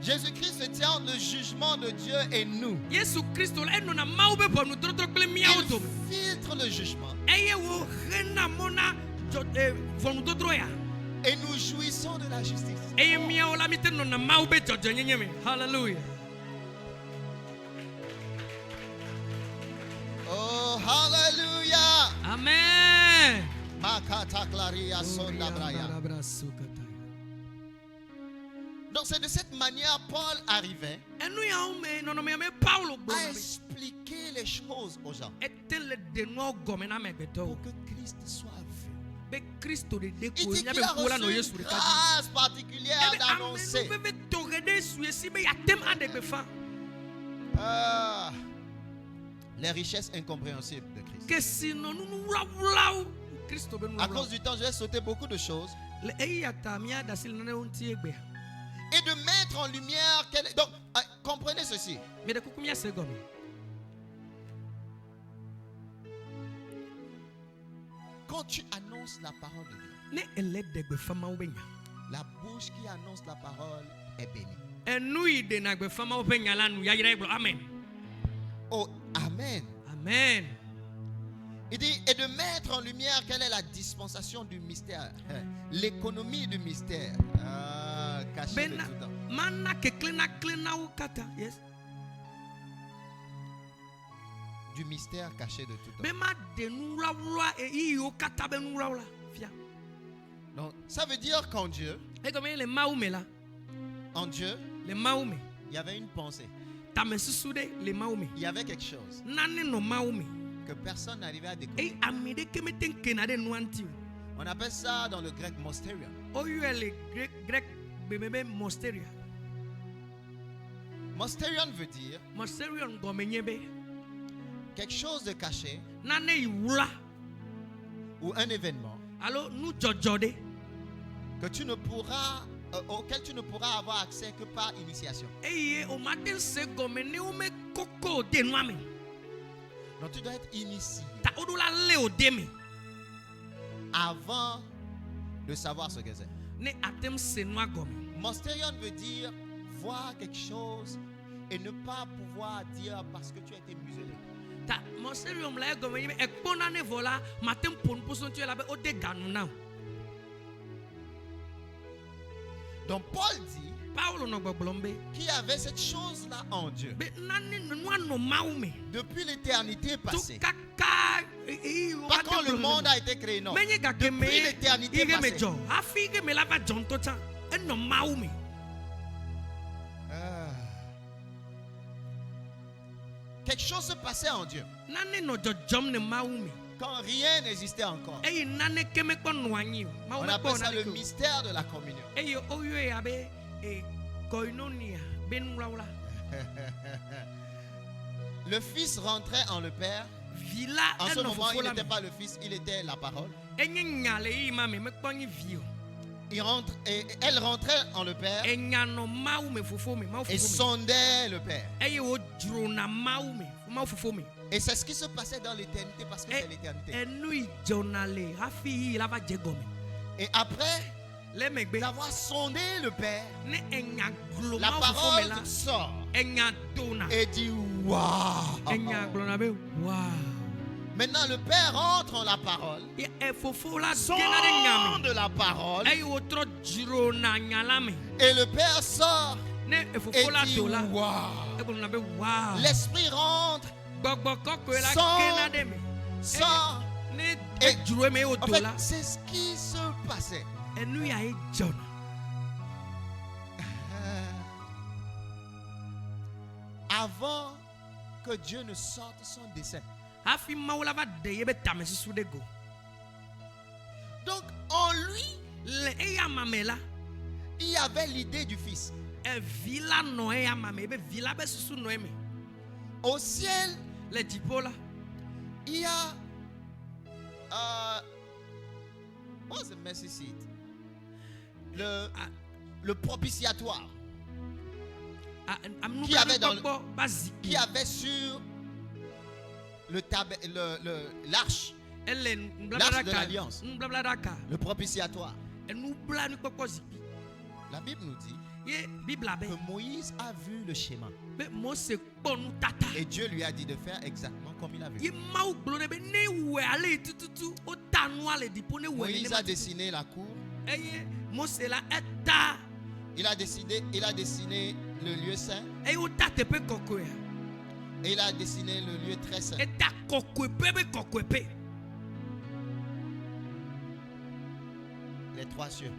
Jésus-Christ se tient entre le jugement de Dieu et nous. Yesu Kristo la enɔna Mawu be ʋɔnudɔdrɔ̃ kple míawo Il dome. filtre le jugement Eye wo hena mɔ na ʋɔnudɔdrɔ̃ ya. et nous jouissons de la justice. Eye míawo la mi te nɔna Mawu be dzɔdzɔenyenye me. Hallelujah. Oh, hallelujah! Amen. Makata klaria sonda braya. Donc c'est de cette manière Paul arrivait Enu yawo me nɔnɔme ya me Paulo à gblɔ expliquer les choses aux gens ete le denuawo gɔme na amegbetɔwo. pour que Christ soit vu. Be Kristo ɖeɖe Il ko dit nya qu'il be a ƒo la nɔ reçu Yesu une ɖeka dzi. grâce particulière Ebe d'annoncer. amenu veve tɔxɛ ɖe su esi be yatem aɖe gbefa. Les richesses incompréhensibles de Christ. Kesinɔnu wlawlawo Kristo be À cause nuwlawlawo. du temps, je vais sauter beaucoup de choses Le eya ta mía da asi le nanewo ŋuti egbea. et de mettre en lumière. Donc, comprenez ceci. Meɖe kuku mía se gɔme. Quand tu annonces la parole de Dieu, Ne ele ɖe gbefa Mawu be nya. la bouche qui annonce la parole est bénie. Enu yi ɖena gbefa Mawu ƒe nya la nu yayra gblɔ amen. Oh, Amen. Amen. Il dit, et de mettre en lumière quelle est la dispensation du mystère, l'économie du mystère, caché de Bena tout temps. mana keklena wo kata. Yes. Du mystère caché de tout Be temps. ma de nuwlawla yiwo kata be nuwlawla fia. Donc, ça veut dire qu'en Dieu, Egɔme le Mawu me la. en Dieu, Le Mawu me. il y avait une pensée. Tamesusu ɖe le Mawu me. Il y avait quelque chose Nane nɔ Mawu me. que personne n'arrivait à découvrir. Eye ame ɖeke mete ŋu kena ɖe nua ŋuti o. On appelle ça dans le grec mysterium. Oyɔe le grec beme be mosteria. Mysterion veut dire Mosterion gɔme nye be quelque chose de caché nane yi wla ou un événement alo nu dzɔdzɔ ɖe que tu ne pourras, auquel tu ne pourras avoir accès que par initiation. eye o mate ŋu se gɔme ne wo me koko o de nua me. Donc tu dois être initié Ta woɖo la lé o de me avant de savoir ce que c'est. ne ate ŋu se nua gɔme. Mysterion veut dire voir quelque chose et ne pas pouvoir dire parce que tu as été muselé. Ta mosterium la egɔme nye be ekpɔ nane vɔ la mate ŋu ƒo nu ƒoso ŋuti la be o de ganu na o. Donc Paul dit Paulo nɔ gbɔgblɔm be qu'il y avait cette chose-là en Dieu be nane nua nɔ Mawu me. depuis l'éternité To passée. kaka Pas quand le monde a été créé, non. menye gake me Depuis l'éternité ige me passée. dzɔ hafi ige me la va dzɔ ŋutɔ tsã enɔ Mawu me. Quelque chose se passait en Dieu Nane nɔ dzɔdzɔm ne Mawu me quand rien n'existait encore. eye nane ke mekpɔ nɔ anyi o. Mawu On appelle mekpɔ ça le nane ke o. mystère de la communion. Eye oyɔe abe koinonia be nuwlawla. Le fils rentrait en le père. Vi la En ce enɔ moment, fofo il la n'était me. pas le fils, il était la parole. Enye nya le yi ma me mekpɔ nye vi o. Il rentre, et elle rentrait en le père Enya nɔ Mawu me fofo me Mawu et fofo me. sondait le père. Eye wo dzrona Mawu me Mawu fofo me. Et c'est ce qui se passait dans l'éternité parce que c'est l'éternité. Enu yi dzɔna le hafi yi la va dze gɔme. Et après Le megbe d'avoir sondé le père, ne enya glo la Mawu fofo me la. parole sort Enya dona. et dit waouh. Enya gblɔna be wow. Maintenant, le Père entre en la parole. ye efofo la Sort gena de nyame de la parole. eye wotrɔ dzro na nya la me Et le Père sort ne et efofo la dit, do la waouh. egblɔ na be wow L'Esprit rentre, gbɔgbɔ kɔkɔe la Sort. gena de me sort. ne Et- edzro me ye En wodo fait, la c'est ce qui se passait. enu ya ye dzɔna Avant que Dieu ne sorte son dessein. hafi mawu la va de ye be tamesusu de go Donc, en lui, le eya ma me la il y avait l'idée du Fils. evi la nɔ eya ma me ebe vi la be susu nɔ eme Au ciel, le dziƒo la il y a what's the mercy seat? Le propitiatoire Qui avait dans le- aminugbãgbɔ ba zikpi qui avait sur l'arche, ele L'arche de l'alliance. nubablaɖaka le propitiatoire. enublanukpɔkpɔ zikpi La Bible nous dit ye bibla be que Moïse a vu le schéma be mose kpɔ nutata et Dieu lui a dit de faire exactement comme il a vu. ye mawu gblɔ ne be ne wɔ ale yi tututu wota nua le diƒo ne wɔ Moïse nenema a tutu. dessiné la cour, eye mose la eta il a dessiné le lieu saint eye wota teƒe kɔkɔea et il a dessiné le lieu très saint. eta kɔkɔeƒe be kɔkɔeƒe Les trois cieux.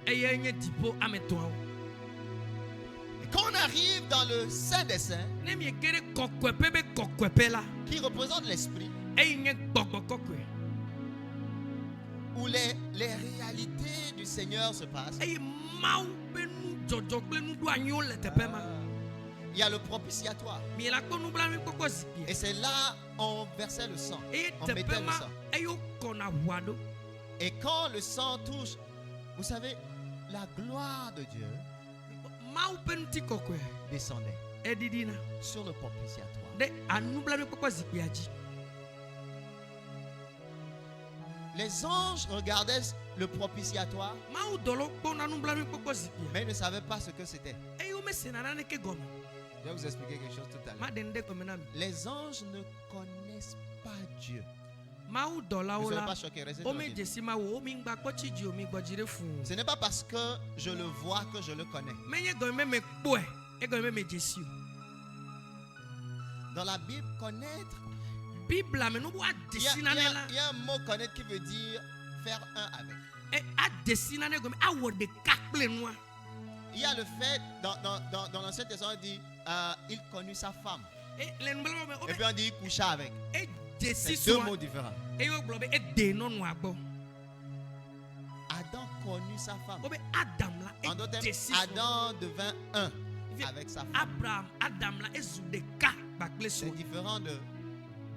eye nye diƒo ame etɔ̃awo Et quand on arrive dans le Saint des Saints, ne miege ɖe kɔkɔeƒe be kɔkɔeƒe la qui représente l'esprit, eye nye gbɔgbɔ kɔkɔe où les réalités du Seigneur se passent, eye mawu be nu dzɔdzɔ kple nuɖoanyiwo le teƒe ma il y a le propitiatoire. miela kpɔ nublanuikpɔkpɔ zikpia Et c'est là on versait le sang. eye On mettait teƒe le ma sang. eye wokɔna ʋua ɖo Et quand le sang touche, vous savez, la gloire de Dieu mawu ƒe ŋuti kɔkɔe descendait eɖiɖina sur le propitiatoire. ɖe anublanuikpɔkpɔ zikpia dzi Les anges regardaient le propitiatoire, mawu dɔlɔ kpɔna nublanuikpɔkpɔ zikpia mais ils ne savaient pas ce que c'était. eye womesena naneke gɔme Je vais vous expliquer quelque chose tout à l'heure. ma ɖe nu ɖe gɔme na mi Les anges ne connaissent pas Dieu. mawu Ne dɔlawo soyez la pas choqués, restez wome tranquilles. dzesi mawu womi ŋgba kpɔtsi dzi omi gbɔdzi ɖe fuu Ce n'est pas parce que je le vois que je le connais. menye gɔme be mekpɔe egɔme be medzesi o Dans la Bible, connaître, bibla me no bo il y a, adesi il y a- nane la il y a un mot connaître qui veut dire faire un avec. adesi nane gɔme awɔ ɖeka kple nua Il y a le fait, dans l'Ancien Testament, on dit il connut sa femme. le nublanuikpɔkpɔ me Et wobe puis on dit il coucha avec. edzesi C'est deux sua mots différents. eye wogblɔ be ede nɔnua gbɔ Adam connut sa femme. wobe adam En la d'autres termes, edzesi sua Adam devint un Vi- avec sa femme. abraham adam la ezu ɖeka kpakple C'est sua différent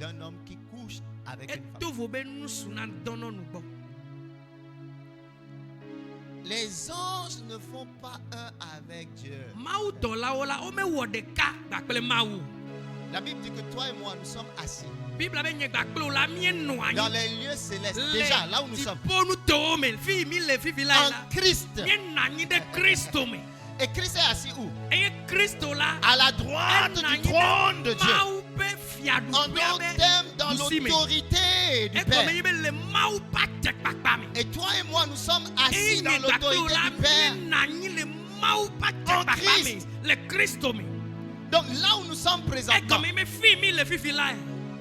d'un homme qui couche avec une femme. etovo be nusuna dɔnɔnu gbɔ Les anges ne font pas un avec Dieu. mawu dɔlawo la womewɔ ɖeka kpakple mawu La Bible dit que toi et moi, nous sommes assis bibla be nye kpakple wo la mienɔ dans anyi les lieux célestes. le Déjà, là où nous sommes. dziƒonutowo me fi mi le fifi la yi En la Christ. mienɔ anyi ɖe kristo me Et Christ est assis où? eye kristo la À la droite enɔ du anyi trône de ɖe Dieu. mawu ƒe En fiaɖuƒea d'autres be termes, dans ɖusi me. l'autorité du egɔme Père. nye be le mawu ƒe adekpakpa me Et toi et moi, nous sommes eye assis dans nye kpakple wo l'autorité la du Père. mienɔ anyi le mawu ƒe adekpakpa Christ. me le kristo me Donc là où nous sommes présentement, egɔme me fi mi le fifi la yi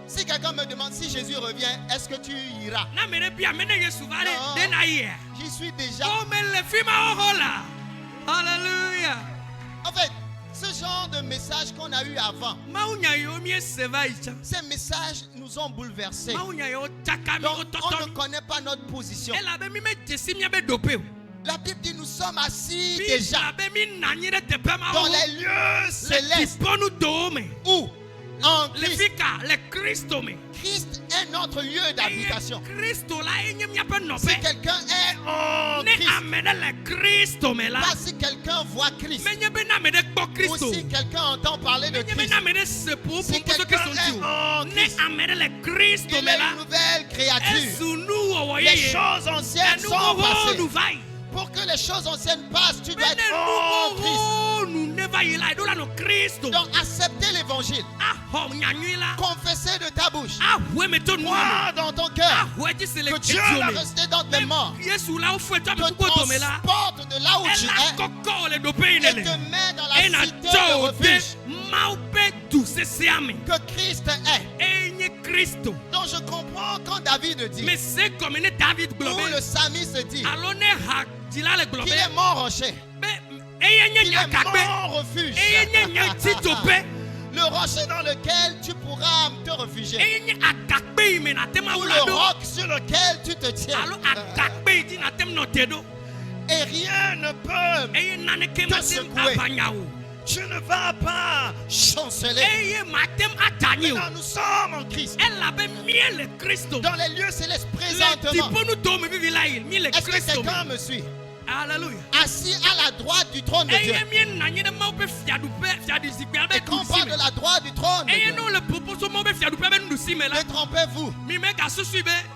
si quelqu'un me demande si Jésus revient, est-ce que tu iras? na me ɖe bia me ne yesu va Non. ɖe ɖe na yia J'y suis déjà. wome le fi ma wo ho la hallelujah En fait, ce genre de message qu'on a eu avant, mawunya yiwo miese va yi tsã ces messages nous ont bouleversés. mawunya yiwo tsaka mi Donc, wotɔtɔ on ne mi connaît pas notre position. elabe mi medzesi miabe ɖoƒe o La Bible dit nous sommes assis bibla déjà be mi nɔ anyi ɖe teƒe ma dans wo les lieux le célestes dziƒonutowo me où, en le Christ, fi ka le kristo me Christ est notre lieu eye d'habitation. kristo la ye nye miaƒe Si nɔƒe quelqu'un est en ne Christ, ame ɖe le kristo me la pas si quelqu'un voit Christ, menye be ne ame ɖe kpɔ ou kristo si quelqu'un entend parler de menye be Christ, ne ame ɖe se ƒoƒo si kpoto quelqu'un kristo est ŋuti en o ne Christ, ame ɖe le kristo il me est la une nouvelle créature. ezu nuwɔwɔ Les yeye choses anciennes sont enuwɔwɔ nu passées. va yi Pour que les choses anciennes passent, tu dois be ne être en Christ. nuwɔwɔ nu ne va Donc accepter l'évangile, confesser de ta bouche, croire dans ton cœur que Dieu l'a resté dans tes morts, te transporte de là où tu es et te met dans la cité de refuge que Christ est. Donc je comprends quand David dit, ou le psalmiste dit, qu'il est mon rocher, qu'il est mon refuge, le rocher dans lequel tu pourras te réfugier, ou le roc sur lequel tu te tiens, et rien ne peut te secouer. Tu ne vas pas chanceler. Maintenant, nous sommes en Christ, dans les lieux célestes présentement. Est-ce que quelqu'un me suit? Alléluia. Assis à la droite du trône de Dieu. Et quand on parle de la droite du trône de Dieu, détrompez-vous.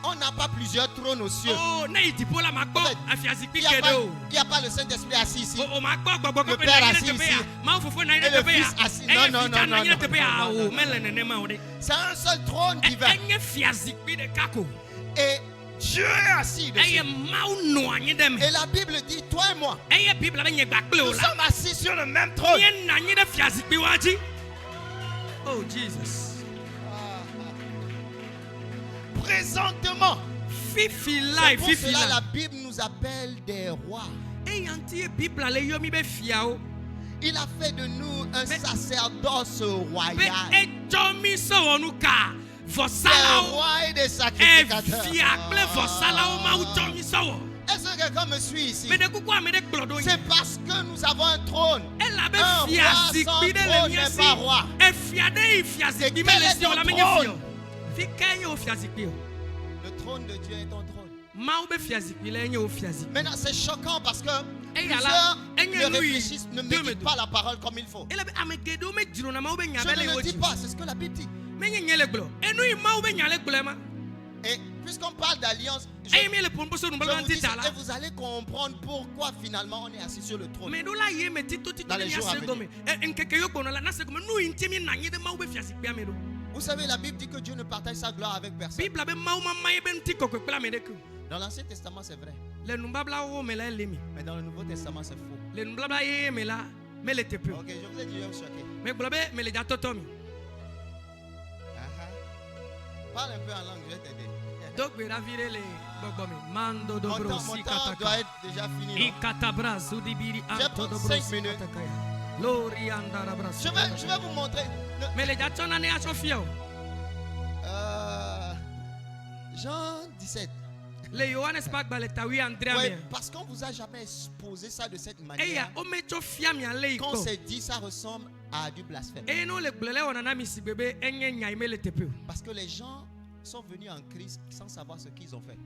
On n'a pas plusieurs trônes aux cieux. En fait, il n'y a pas le Saint-Esprit assis ici, le Père assis ici, et le Fils assis. Non. C'est un seul trône qui va. Et Dieu est assis dessus. Et la Bible dit, toi et moi, nous sommes assis sur le même trône. Oh Jesus. Présentement, c'est pour cela la Bible nous appelle des rois. Il a fait de nous un sacerdoce royal, des rois et des sacrificateurs. Est-ce que quelqu'un me suit ici? C'est parce que nous avons un trône. Un roi sans trône n'est pas roi. Et quel est ton trône? Le trône de Dieu est ton trône. Maintenant c'est choquant parce que plusieurs ne réfléchissent, ne méditent pas la parole comme il faut. Je ne le dis pas, c'est ce que la Bible dit. Et puisqu'on parle d'alliance, je vous dis ça, et vous allez comprendre pourquoi finalement on est assis sur le trône dans les jours à venir. Vous savez, la Bible dit que Dieu ne partage sa gloire avec personne. Dans l'Ancien Testament, c'est vrai. Mais dans le Nouveau Testament, c'est faux. Ok, je vous ai dit, je vais vous choquer. Parle un peu en langue, je vais t'aider. Mon temps doit être déjà fini. Je vais prendre 5 minutes. Je vais vous montrer. Jean 17. Oui, parce qu'on ne vous a jamais exposé ça de cette manière. Quand c'est dit, ça ressemble à du blasphème. Parce que les gens sont venus en Christ sans savoir ce qu'ils ont fait.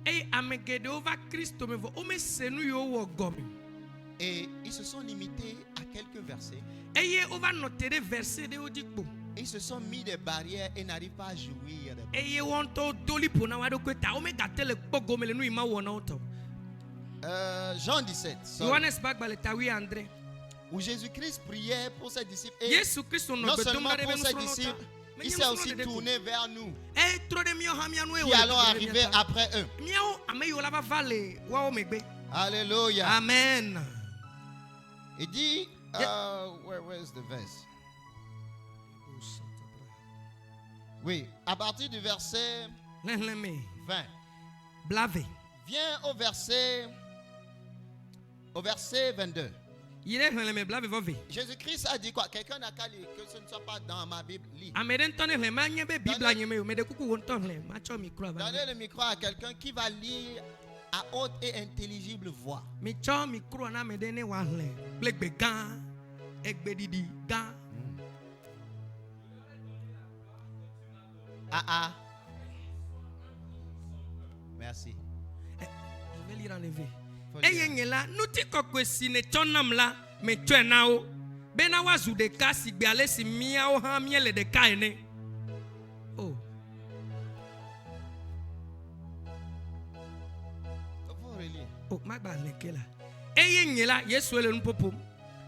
Et ils se sont limités à quelques versets. Ils se sont mis des barrières et n'arrivent pas à jouir. Jean 17. Où Jésus-Christ priait pour ses disciples. Et non seulement pour ses disciples, il s'est aussi tourné vers nous qui allons arriver après eux. Alléluia. Amen. Il dit, where is the verse? Oui, à partir du verset 20. Viens au verset 22. Jésus-Christ a dit quoi? Quelqu'un n'a qu'à lire, que ce ne soit pas dans ma Bible. Lis. Donnez le micro à quelqu'un qui va lire à haute et intelligible voix. Merci. Je vais lire en éveil. Oh. Oh, ma ba lekela. Eye nyela Yesu ele npopo.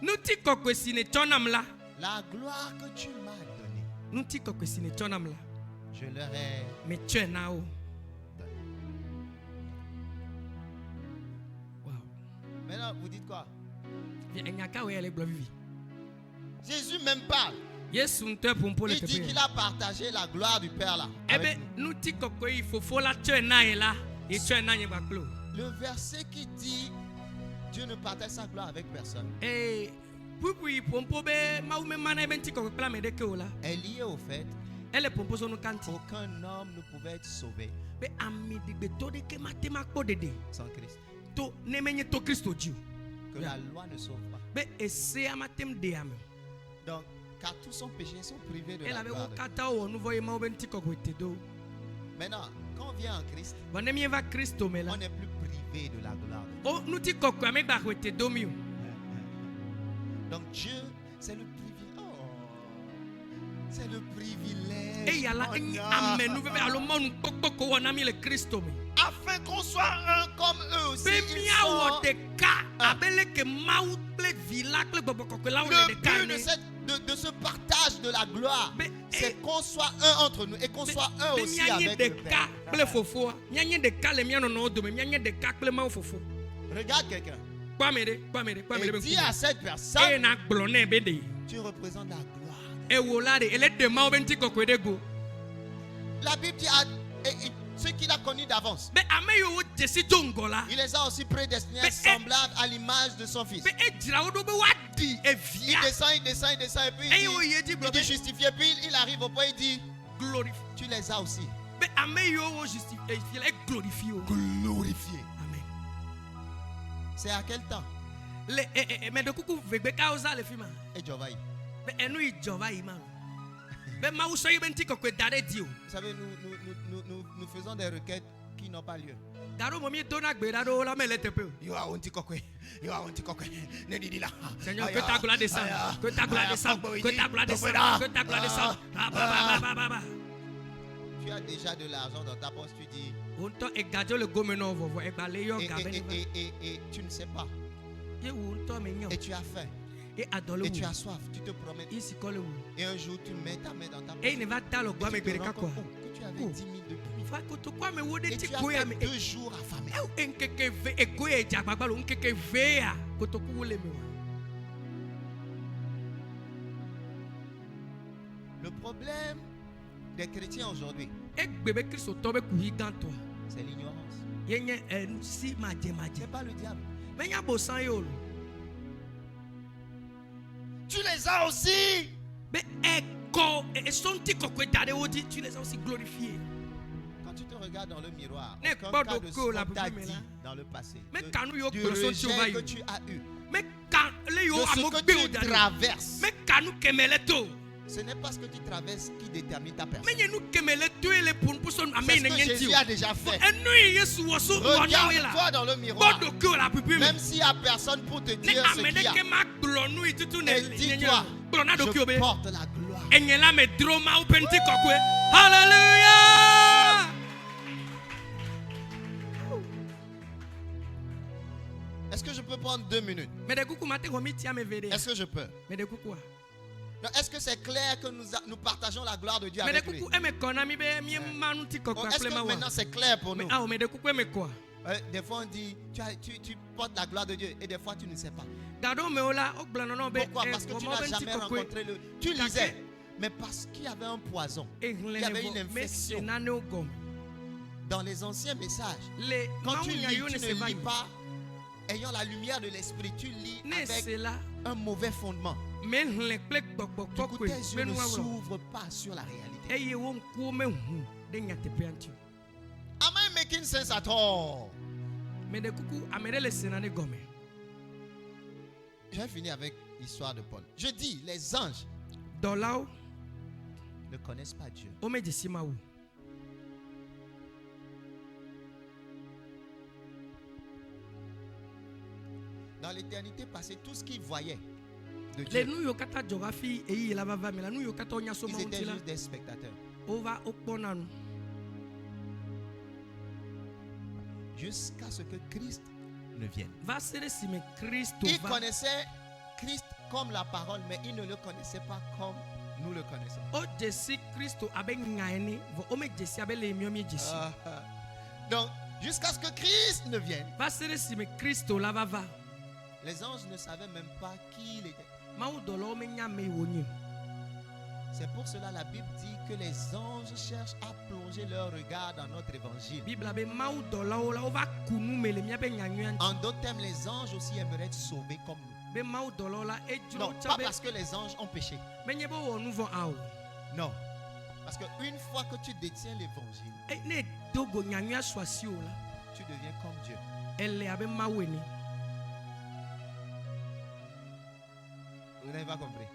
Nuti kokwesine chonamla. La gloire que tu m'as donnée, Nuti kokwesine chonamla. je leur ai Me chwe nao. Wow. Maintenant, vous dites quoi? Enyaka we ele glo vivi. Jésus même parle. Yesu nte pompo le Il dit tepe. qu'il a partagé la gloire du Père là. Ebe avec nous. nuti kokwe fofo la chwe na ela. E chwe na nye baklo. Le verset qui dit Dieu ne partage sa gloire avec personne Eh pupu pompo be maume mana ebe nti kokwe kla me de ke ola. est lié au fait Ele pompo so no kanti. qu'aucun homme ne pouvait être sauvé Be ami digbe to de ke matema kpo dede. sans Christ. To ne menye to Kristo jiu. Que la loi ne sauve pas. Be ese amatem de ame. Donc, car tous sont péchés, ils sont privés de Ela la be gloire wo de Dieu. kata o no voye maume nti kokwe te do. Maintenant, quand on vient en Christ, Wane mi va Kristo me la. on n'est plus privé de la gloire de Dieu. O nuti kokwe ame ba kwete do mi o. Donc Dieu, c'est le privilège. Oh, c'est le privilège. E yala mon enyi Dieu. ame nu veve alo monu kokpo ko wona mi le Kristo me. Afin qu'on soit un comme eux aussi. Be Ils mi sont- awo de ka abele ke mau ple vila ple gbogbo kokwe la o le Le de ka but de ce partage de la gloire, Mais, c'est qu'on soit un entre nous et qu'on soit un Be aussi mianye avec de le ka Père. ple fofo. Mianye de ka le miano no do me mianye de ka ple mau fofo. Regarde quelqu'un Kwa me de et be dis à cette E personne, na glone be de. tu représentes la gloire. E wo la de ele de mau be nti kokwe de go. La Bible dit et ceux qu'il a connus d'avance, Be ame yo wo jesi jongola. il les a aussi prédestinés Mais, semblables à l'image de son fils. Be e jira wo do be wa di e Il via. descend, il descend, il descend, et puis E yo ye di il blo dit be justifié. Puis il arrive au point, il dit, glorify. tu les as aussi Be ame yo wo justify e glorify o. glorifiés. Amen. C'est à quel temps? Le me de kuku vegbe ka oza le fima. Et Dieu va y. Be enu ijova ima. Be ma wo so ye be nti kokwe dare di o. Vous savez, nous faisons des requêtes qui n'ont pas lieu. Garo mo mi to na gbe daro la me le tepe o. Yo a honte kokwe. Yo a honte kokwe. Ne didi la. Seigneur, que ta gloire descende, que ta gloire descende, que ta gloire descende, que ta gloire descende. Ah, ba, ba, ba, ba, ba. Tu as déjà de l'argent dans ta poche, tu dis. On t'a égagé le gomeno vovo, égalé yo gabeni. Et tu ne sais pas. Ye où on t'a mignon. Et tu as faim. Et adole Et tu où. as soif. Tu te promets. Ici colle où. Et un jour, tu mets ta main dans ta poche. Et il ne va pas le Et gomme tu te bereka rends quoi. compte que tu avais Oh. 10 000 depuis. Fa ko to kwa me wo de Et ti tu as goya fait me. 2 jours affamé. E enkeke ve egoya jagbagba lo nkeke ve ya. Ko to ku le me wa. Le problème des chrétiens aujourd'hui, E gbebe Kristo to be ku higan to. c'est l'ignorance. Ye nye en si maje maje. C'est pas le diable. Me nya bo san yo lo. Tu les as aussi. Be eko e son ti kokwe dare wo di tu les as aussi glorifiés. Quand tu te regardes dans le miroir, Ne aucun pas cas de de ce ko la qu'on t'a bubu me dit la. dans le passé, Mais de- quand nous y du avons son rejet tiovaï, que tu as eu, mais quand les yo de amo ce gbe que o tu dare. traverses, Mais quand nous kemele to, ce n'est pas ce que tu traverses qui détermine ta personne. mais nous kemele to ele pour son C'est amen ce que nyenti. Jésus a déjà fait. Et nous yesu woso wonya la. Regarde-toi dans le miroir. Bodo ko la bubu me. Même s'il n'y a personne pour te Ne dire ce amene qu'il y a, ke ma glo nu itutu ne et dis-toi, glona do kiobe. je porte la gloire. Enyela me droma o penti kokwe. Hallelujah! Est-ce que je peux prendre 2 minutes? Mais de kuku mate ko mi tia me vede. Est-ce que je peux? Mais de kuku a. Non, est-ce que c'est clair que nous partageons la gloire de Dieu Mais de avec lui? kuku e me kona mi be mi manu ti Oh, kokwa est-ce kle ma que wa. maintenant c'est clair pour nous? Mais ah mais de kuku e me quoi? Des fois on dit, tu portes la gloire de Dieu et des fois tu ne sais pas. Gado me ola o blano no be. Pourquoi? Parce que tu n'as jamais rencontré le... Tu lisais, mais parce qu'il y avait un poison. Il y avait une infection. Dans les anciens messages, quand tu lis, tu ne lis pas ayant la lumière de l'esprit, tu lis avec un mauvais fondement. Du coup, tes yeux ne s'ouvrent pas sur la réalité. Am I making sense at all? J'ai fini avec l'histoire de Paul. Je dis, les anges ne connaissent pas Dieu. Dans l'éternité passée, tout ce qu'ils voyaient de Dieu, ils étaient juste des spectateurs. Jusqu'à ce que Christ ne vienne. Ils connaissaient Christ comme la parole, mais ils ne le connaissaient pas comme nous le connaissons. O Jésus Christ abe ngaini, vo ome Jésus abe le miomi Jésus. Donc, jusqu'à ce que Christ ne vienne, Va sere si me Christo la va. les anges ne savaient même pas qui il était. Mau dolo ome nyame wonyi. C'est pour cela la Bible dit que les anges cherchent à plonger leur regard dans notre évangile. Bible abe mau dolo la ova kunu me le miabe nyanyan. En d'autres termes, les anges aussi aimeraient être sauvés comme nous. Be mau dolo la ejuro Non, pas chabe. parce que les anges ont péché. Menye bo wonu vo awo. Non. Parce qu'une fois que tu détiens l'évangile, E ne dogo nyanyan swasi o la. tu deviens comme Dieu. Elle abe maweni. Vous n'avez pas compris.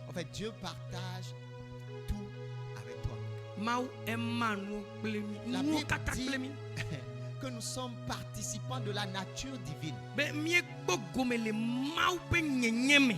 En fait, Dieu partage tout avec toi. Mau emanu plemi. La Nu Bible kata dit plemi. que nous sommes participants de la nature divine. Be mie gogo me le mau pe nyenyeme.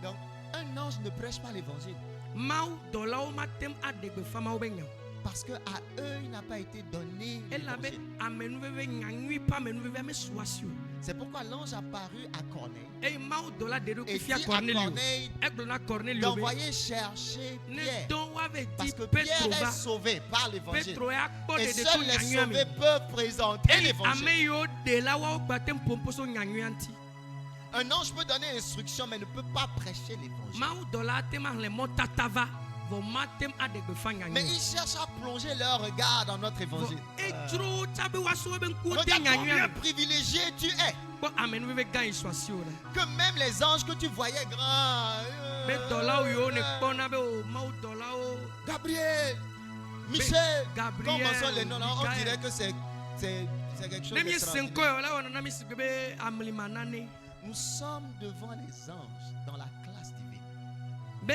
Donc, un ange ne prêche pas l'évangile Mau dola o matem adegbe fama o benya. parce qu'à eux, il n'a pas été donné Elle avait l'évangile. amenu veve nyanui pa amenu veve ame swasio. C'est pourquoi l'ange apparut à Corneille E mau dola de et dit kifia à Cornelio. Corneille Eglona Cornelio be. d'envoyer chercher Ne Pierre. don wave Parce di que Pierre Petro est va. sauvé par l'évangile. Petro ya kpo Et de seuls to les nyanui sauvés ame. peuvent présenter E l'évangile. ame yo de la wa o gbatem pompo so nyanui anti. Un ange peut donner instruction, mais ne peut pas prêcher l'évangile. Mau dola tema le motatava. Vo matem adegbe fa Mais nyanui. ils cherchent à plonger leur regard dans notre évangile. Ejro chabe waso ben ku de Regarde nyanui combien ame. privilégié tu es. Bo amenu veve gan swasio la. Que même les anges que tu voyais grands. Be dola o yo ne kpona be o mau dola o. Gabriel, Michel. Gabriel, Comment sont les noms là? On Michael. dirait que c'est quelque chose Ne mi d'extraordinaire. senko yo la wana na mi sikebe amlimanane. Nous sommes devant les anges dans la classe divine. Be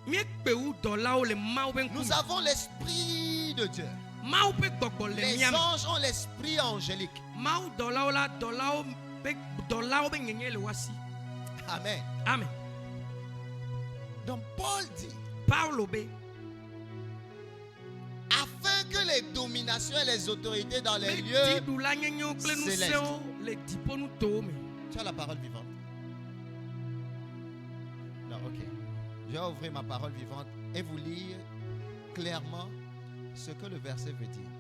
mie pe u dola o le mau ben ku. Nous avons l'esprit de Dieu. Mau pe gbogbo le Les miam. anges ont l'esprit angélique. Mau dola o la dola o be nyenye le wasi. Amen. Amen. Donc Paul dit, Paulo be afin que les dominations et les autorités dans les be lieux... di dula nyenye o kple nu céleste. se o le dipo nu to me. Tu as la parole vivante. Non, ok. Je vais ouvrir ma parole vivante et vous lire clairement ce que le verset veut dire.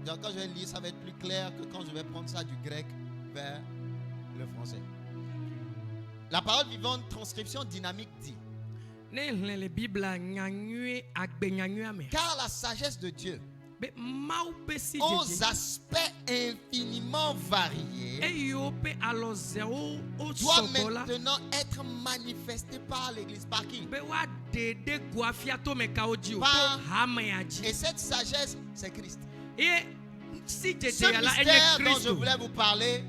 Donc quand je vais lire, ça va être plus clair que quand je vais prendre ça du grec vers le français. La parole vivante, transcription dynamique dit: Ne hle le Bible nyanyue agbe nyanyue ame. car la sagesse de Dieu Be mau pe si aux jeje. aspects infiniment variés E yo pe aloze o doit sobola. maintenant être manifestée par l'Église. Par qui? Be wa dede guafia to me ka oji o. Par- Hame aji. Et cette sagesse, c'est Christ. E si Ce jeje ya la enye mystère dont je Christo. voulais vous parler,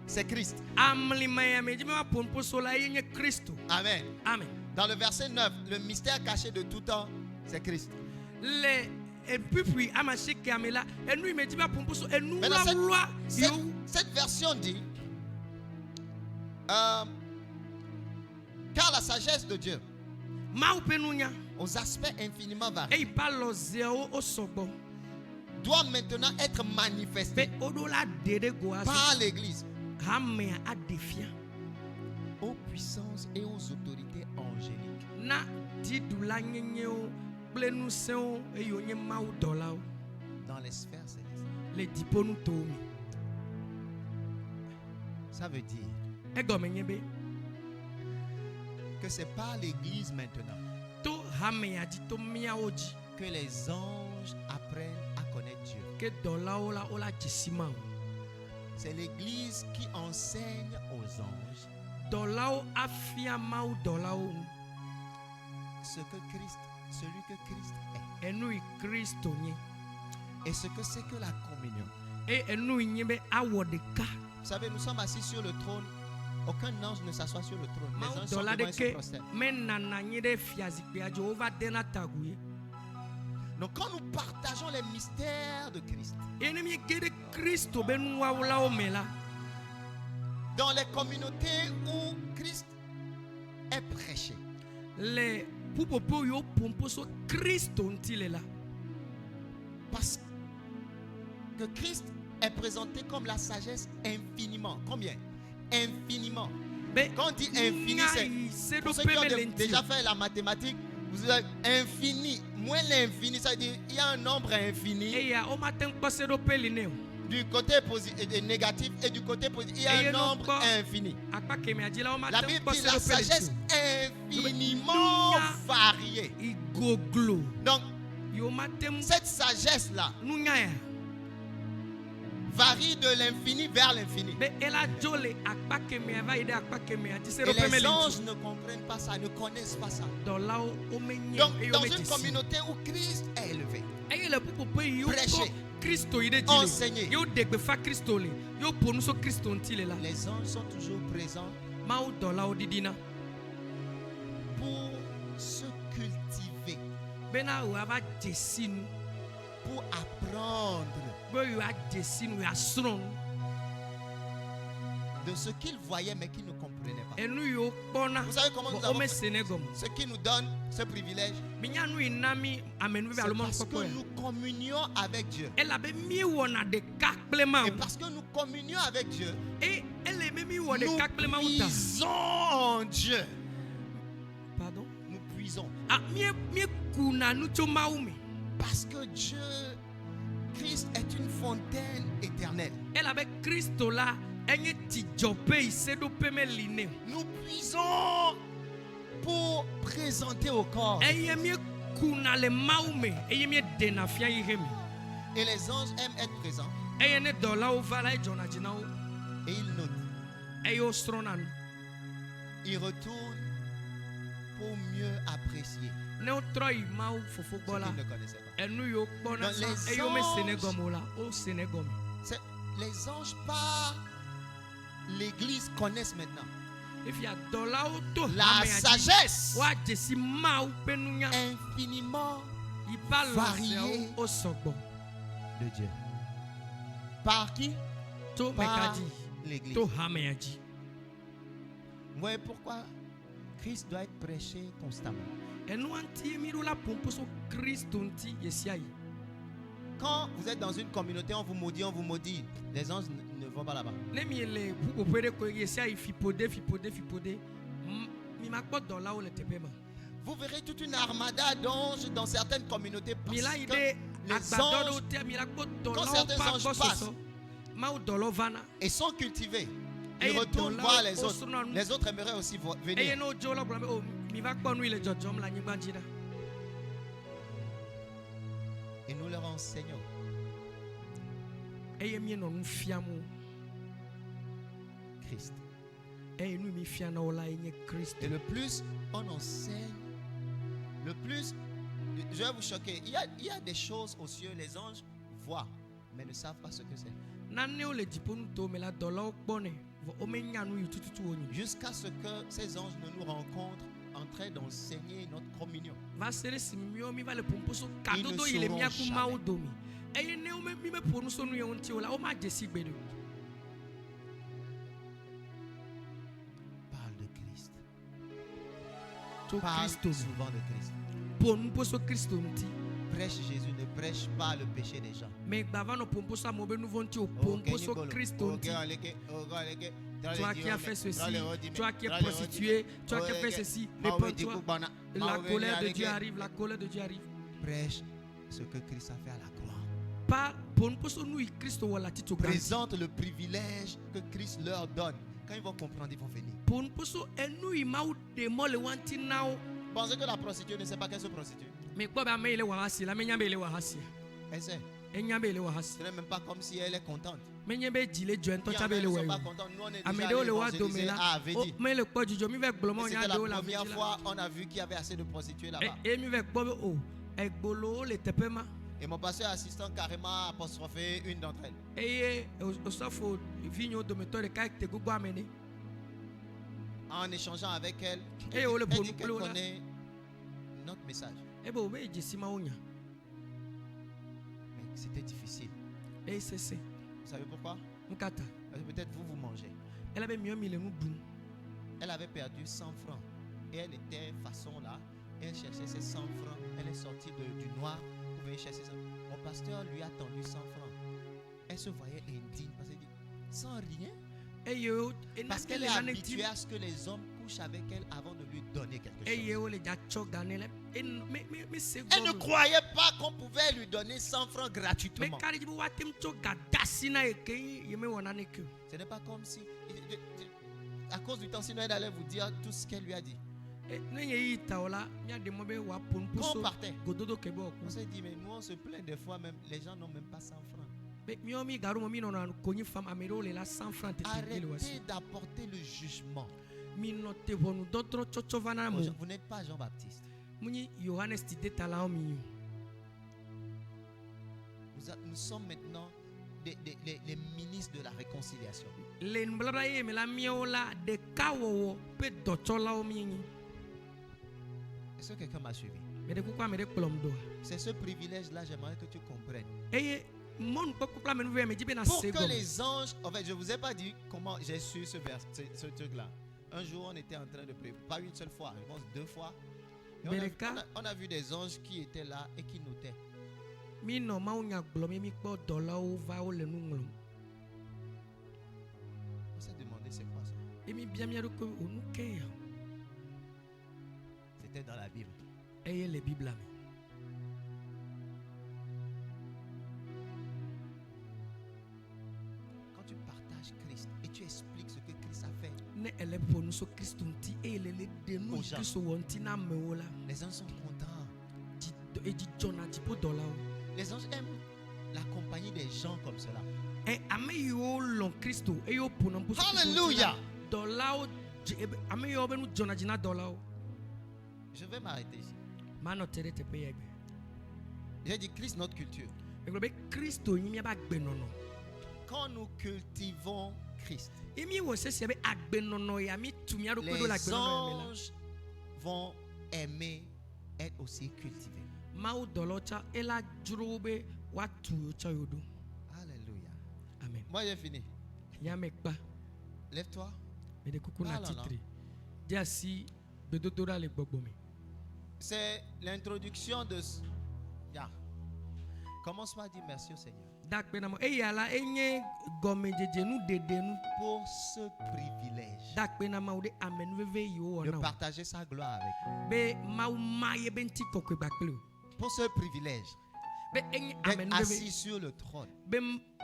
c'est Christ. Amlima ya me di me wa pompo so la enye Christo. Amen. Amen. Dans le verset 9, le mystère caché de tout temps, c'est Christ. Le puis amashike amela enu me di me pompo so enu Maintenant, lwa Cette, yo. cette version dit car la sagesse de Dieu Mau pe nunya. aux aspects infiniment variés E pa loze o sobo. doit maintenant être Be manifestée odola dede guaso. par l'Église Hame a defia. aux puissances et aux autorités angéliques. Na di dula nyenye o kple nusẽ o eye wonye mawu dɔlawo Dans les sphères célestes. le diƒonu towo me. Ça veut dire Egɔme nye be que c'est par l'Église maintenant to hamea dzi to míawo dzi que les anges apprennent à connaître Dieu. ke dɔlawo la wola dzesi ma o. C'est l'Église qui enseigne aux anges Dɔlawo afia mawu dɔlawo nu. ce que Christ, celui que Christ est, Enu yi Kristo nye et ce que c'est que la communion. eye enu yi nye be awɔ ɖeka. Vous savez, nous sommes assis sur le trône. Aucun ange ne s'assoit sur le trône. Les Mawu anges sont dɔla devant et se ɖeke prosternent. menana anyi ɖe fiazikpuia dzi wova de na tagu ye. Donc quand nous partageons les mystères de Christ Eye ne miege ɖe Kristo be nuwawulawo me la, dans les communautés où Christ est prêché, le ƒuƒoƒo yiwo ƒompo so Kristo ŋuti le la, parce que Christ est présenté comme la sagesse infiniment. Combien? Infiniment. Quand on dit infini, c'est pour ceux qui ont déjà fait la mathématique. Vous avez infini. Moins l'infini, ça veut dire il y a un nombre infini. Du côté négatif et du côté positif, il y a un nombre infini. La Bible dit la sagesse infiniment variée. Donc, cette sagesse-là varie de l'infini vers l'infini. Et les anges ne comprennent pas ça, ne connaissent pas ça. Donc, dans une communauté où Christ est élevé, prêché, enseigné, les anges sont toujours présents pour se cultiver, pour apprendre de ce qu'ils voyaient mais qu'ils ne comprenaient pas. Vous savez comment nous avons ce qui nous donne ce privilège? C'est parce que nous communions avec Dieu. Et parce que nous communions avec Dieu, nous puisons en Dieu. Pardon? Nous puisons. Parce que Dieu, Christ est une fontaine éternelle. Nous puisons pour présenter au corps. Et les anges aiment être présents. Et ils notent. Ils retournent pour mieux apprécier ce qu'ils ne connaissaient pas. Les anges par l'église connaissent maintenant la sagesse infiniment variée de Dieu. Par qui? Par l'église. Vous voyez pourquoi Christ doit être prêché constamment. Quand vous êtes dans une communauté, on vous maudit. Les anges ne vont pas là-bas. Vous verrez toute une armada d'anges dans certaines communautés. Parce que les anges, quand certains anges passent et sont cultivés, ils retournent voir les autres. Les autres aimeraient aussi venir. Et nous leur enseignons. Christ. Et le plus on enseigne, le plus, je vais vous choquer. Il y a des choses aux cieux, les anges voient, mais ne savent pas ce que c'est. Jusqu'à ce que ces anges ne nous rencontrent en train d'enseigner notre communion. Ils ne sauront jamais. Parle de Christ. Parle souvent de Christ. Prêche Jésus, ne prêche pas le péché des gens. Toi qui as fait ceci, toi qui es prostituée, toi qui as fait ceci, réponds-toi. La colère de Dieu arrive, la colère de Dieu arrive. Prêche ce que Christ a fait à la croix. Présente le privilège que Christ leur donne. Quand ils vont comprendre, ils vont venir. Pensez que la prostituée ne sait pas qu'elle se prostitue. Elle sait. Ce n'est même pas comme si elle est contente. Ils ne sont pas contents. Nous, on est déjà allés évangéliser à Avedi. C'était la première fois on a vu qu'il y avait assez de prostituées là-bas. Et mon pasteur assistant carrément apostrophé une d'entre elles. En échangeant avec elle, elle dit qu'elle connaît notre message. Mais c'était difficile. Vous savez pourquoi? Parce que peut-être vous mangez. Elle avait perdu 100 francs. Et elle était façon là. Et elle cherchait ses 100 francs. Elle est sortie du noir pour venir chercher ça. Mon pasteur lui a tendu 100 francs. elle se voyait indigne parce qu'elle dit, sans rien. eye wo Parce qu'elle est enatele nane habituée ti à ce que les hommes couchent avec elle avant de lui donner quelque eye chose. wo le dza tsɔ ga nɛ lɛ me se Elle ne gbɔ croyait pas qu'on pouvait lui donner 100 francs me gratuitement. ka ɖe dzi be woate ŋu tsɔ ga da si na ye ke ye me wɔ nane ke o. Ce n'est pas comme si, à cause du temps, sinon elle allait vous dire tout ce qu'elle lui a dit. Ne ye yi ta o la miaɖe mɔ be wòaƒo nu Quand on ƒuso partait, gododo ke be on wòku s'est dit, mais nous on se plaint des fois même, les gens n'ont même pas 100 francs. be miɔ mi gaɖo mɔ mi nɔnɔ konyi fam ame ɖewo le la 100 francs tete de le wɔsi Arrêtez d'apporter le jugement. mi nɔ te ʋɔnu dɔdrɔ tsɔtsɔ va na mo Vous n'êtes pas Jean-Baptiste. mu nyi Yohanes ti de ta la wo mi o. Nous sommes maintenant les ministres de la réconciliation. Le nubabla ye me la miawo la ɖeka wɔwɔ ƒe dɔtsɔlawo mi nyi Est-ce que quelqu'un m'a suivi? me ɖe kuku ame ɖe kplɔm doa C'est ce privilège-là, j'aimerais que tu comprennes. eye mɔnukpɔkpɔ kple amenuvɛ me dzi be na Pour se que gɔme les anges, en fait, je ne vous ai pas dit comment j'ai su ce truc-là. Un jour, on était en train de prier, pas une seule fois, je pense 2 fois. Et on a vu des anges qui étaient là et qui notaient. mi nɔ mawu nya gblɔm ye mi kpɔ dɔlawo va wo le nu ŋlɔm On s'est demandé c'est quoi ça? ye mi bia mia ɖokui o nu ke ya C'était dans la Bible. eye le bibla me Quand tu partages Christ et tu expliques ce que Christ a fait, ne ele ƒo nu so Kristo ŋuti eye le ɖe nu Aux yi gens. Kristo wɔ ŋuti na amewo la les anges sont contents. edzi dzɔna dziƒo dɔlawo Les anges aiment la compagnie des gens comme cela. ame yiwo lɔ̃ Kristo eye woƒona ŋku so Kristo ŋuti la, Alléluia! dɔlawo ame yiwo be nu dzɔna dzi na dɔlawo Je vais m'arrêter ici. manɔ te ɖe teƒe ya gbe J'ai dit Christ, notre culture. megblɔ be Kristo nyi miabe agbenɔnɔ Quand nous cultivons Christ, ye mi wɔ sesia be agbenɔnɔ ya mi tu mia ɖokui ɖo le les agbenɔnɔ ya me la anges vont aimer être aussi cultivés. mawu dɔlawo tsa ela dzro wo be woatu yewo tsa yewo ɖo Alléluia. amen Moi, j'ai fini. yame kpa Lève-toi. meɖe kuku na Ah, là, là. titre de asi gbedodoɖa le gbɔgbɔ me C'est l'introduction de... Ya. Commence par dire merci au Seigneur dakpe na mo eya la enye gɔmedzedze nu ɖeɖe nu pour ce privilège dakpe na mawu ɖe ame nuveve yiwo de wɔna o partager sa gloire avec nous. be mawu ma ye be ŋuti kɔkɔe gbakple o Pour ce privilège be enye ame d'être nuveve assis sur le trône. be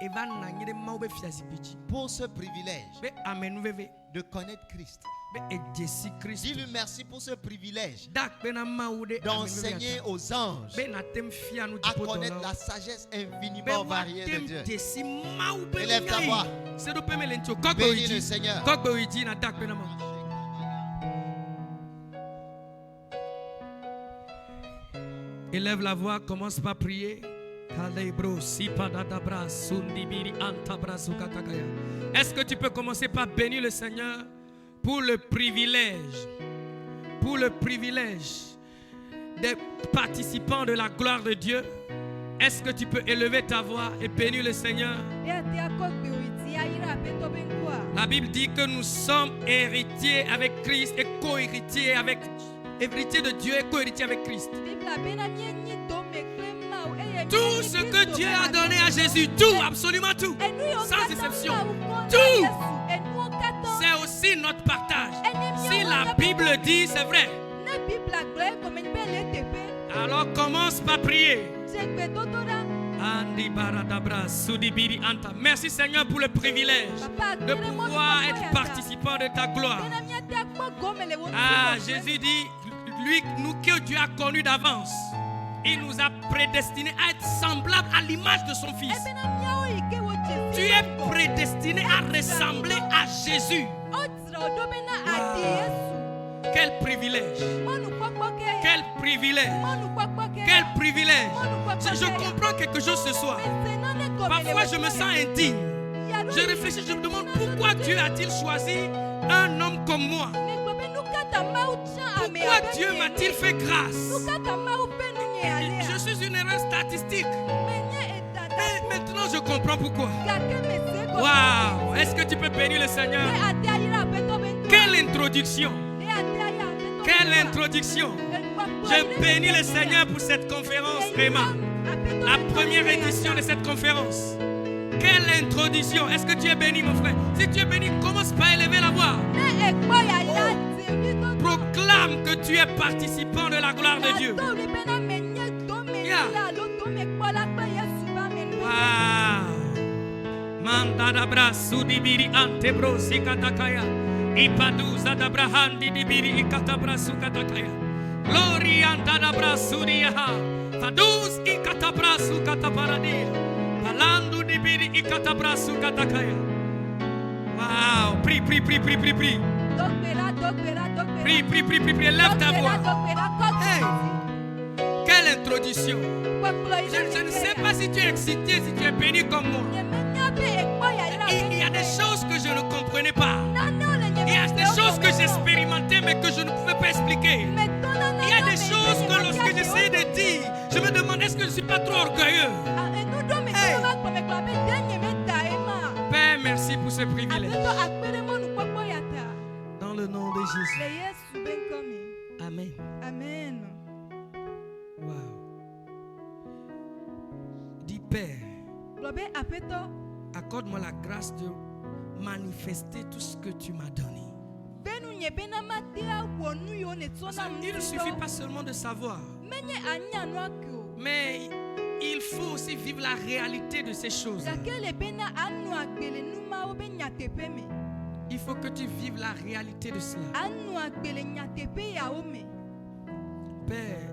eva na anyi ɖe mawu be fiazikpui dzi Pour ce privilège be ame nuveve de connaître Christ. be edzesi Kristo Dis-lui merci pour ce privilège dakpe na mawu ɖe ame d'enseigner nuveve aux anges be na tem fia nu à connaître dziƒodɔlawo la sagesse be infiniment variée de woatem Dieu. dzesi mawu be Élève ta voix. nunya yi seɖoƒe me le ŋuti o kɔgbe Bénis yi le dzi Seigneur. kɔgbe yi dzi na dakpe na mawu. Élève la voix, commence par prier. Est-ce que tu peux commencer par bénir le Seigneur pour le privilège des participants de la gloire de Dieu? Est-ce que tu peux élever ta voix et bénir le Seigneur? La Bible dit que nous sommes héritiers avec Christ et co-héritiers avec héritiers de Dieu et co-héritiers avec Christ. Tout ce que Dieu a donné à Jésus, tout, absolument tout, sans exception, tout, c'est aussi notre partage. Si la Bible dit, c'est vrai. Alors commence par prier. Merci Seigneur pour le privilège de pouvoir être participant de ta gloire. Ah, Jésus dit, lui, nous que Dieu a connu d'avance, il nous a prédestinés à être semblables à l'image de son Fils. Tu es prédestiné à ressembler à Jésus. Quel privilège! Quel privilège! Quel privilège! Je comprends quelque chose ce soir. Parfois je me sens indigne. Je réfléchis, je me demande pourquoi Dieu a-t-il choisi un homme comme moi? Pourquoi Dieu m'a-t-il fait grâce? Je suis une erreur statistique. Mais maintenant je comprends pourquoi. Waouh! Est-ce que tu peux bénir le Seigneur? Quelle introduction! Quelle introduction! Je bénis le Seigneur pour cette conférence, vraiment. La première édition de cette conférence. Quelle introduction. Est-ce que tu es béni, mon frère? Si tu es béni, commence par élever la voix. Proclame que tu es participant de la gloire de Dieu. Wow. Manda dabra sudibiri antebro sikatakaya. Ipaduza dabra handi dibiri ikatabra sukatakaya. Glory anda dabra sudiyaha. Faduz ikatabra sukataparadia. Palandu dibiri ikatabra sukatakaya. Wow. Prie. Prie. Lève ta voix. Hey. Quelle introduction. Je ne sais pas si tu es excité, si tu es béni comme moi. Il y a des choses que je ne comprenais pas. Il y a des choses que j'expérimentais mais que je ne pouvais pas expliquer. Il y a des choses que lorsque j'essaie de dire, je me demande est-ce que je ne suis pas trop orgueilleux. Hey. Père, merci pour ce privilège. Dans le nom de Jésus. Amen. Amen. Wow. Dis Père, accorde-moi la grâce de manifester tout ce que tu m'as donné. Il ne suffit pas seulement de savoir, mais il faut aussi vivre la réalité de ces choses. Il faut que tu vives la réalité de cela. Père,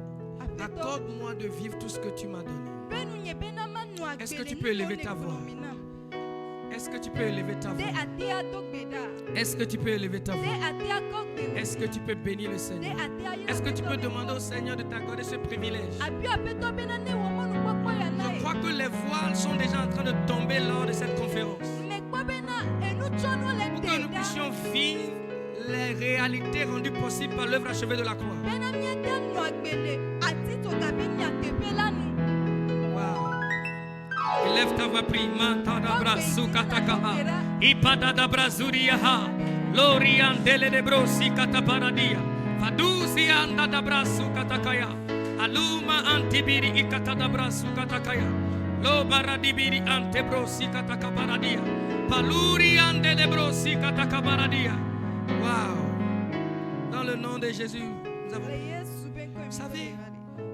accorde-moi de vivre tout ce que tu m'as donné. Est-ce que tu peux élever ta voix? Est-ce que tu peux élever ta voix? Est-ce que tu peux élever ta voix? Est-ce que tu peux bénir le Seigneur? Est-ce que tu peux demander au Seigneur de t'accorder ce privilège? Je crois que les voiles sont déjà en train de tomber lors de cette conférence. Pour que nous puissions vivre les réalités rendues possibles par l'œuvre achevée de la croix. Wow. Élève ta voix, prie. Mantadabra sukatakaha. Ipadadabra zuriyaha. Loriandele de brosi kataparadia. Fadusi andadabra sukatakaya. Aluma antibiri ikatadabra sukatakaya. Lo baradibiri antebrosi katakabaradia. Paluri andele brosi katakabaradia. Wow. Dans le nom de Jésus, nous avons. Vous savez,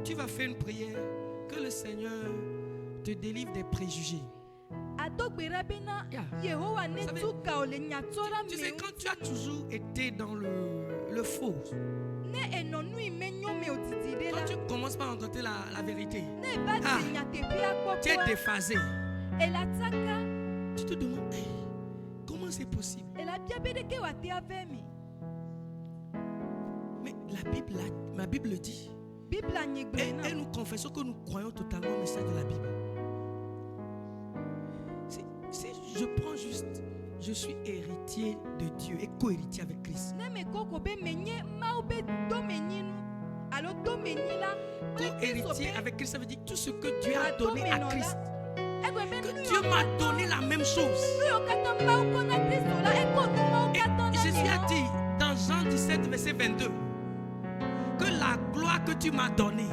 tu vas faire une prière que le Seigneur te délivre des préjugés. Tu sais, quand tu as toujours été dans le faux, quand tu commences par rencontrer la vérité, tu es déphasé. Tu te demandes, hey, comment c'est possible? Mais la Bible dit. Et nous confessons que nous croyons totalement au message de la Bible. Si je prends juste, je suis héritier de Dieu et co-héritier avec Christ. Co-héritier avec Christ, ça veut dire tout ce que Dieu a donné à Christ. Que Dieu m'a donné la même chose. Et Jésus a dit dans Jean 17, verset 22, que la gloire que tu m'as donnée,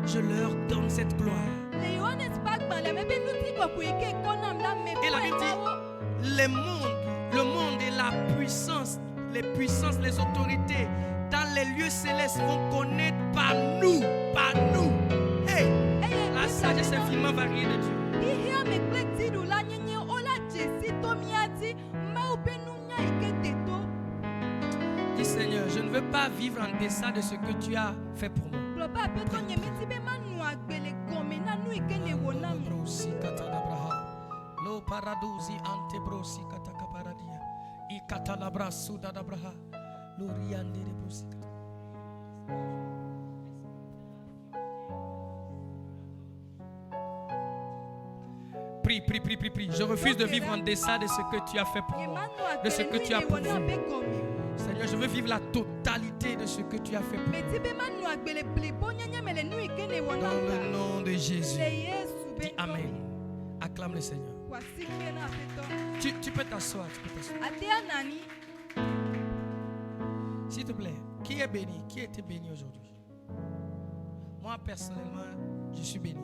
je leur donne cette gloire. Et la Bible dit, le monde et la puissance, les puissances, les autorités dans les lieux célestes vont connaître par nous. Hey, la sagesse infiniment variée de Dieu. Dis Seigneur, je ne veux pas vivre en deçà de ce que tu as fait pour moi. Prie. Je refuse de vivre en deçà de ce que tu as fait pour moi, de ce que tu as pourvu. Seigneur, je veux vivre la totalité de ce que tu as fait pour moi. Dans le nom de Jésus. Dis Amen. Acclame le Seigneur. Tu peux t'asseoir. S'il te plaît, qui est béni? Qui a été béni aujourd'hui? Moi, personnellement, je suis béni.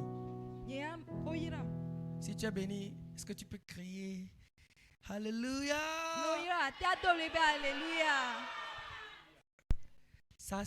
Si tu es béni, Est-ce que tu peux crier Alléluia? Alléluia. Ça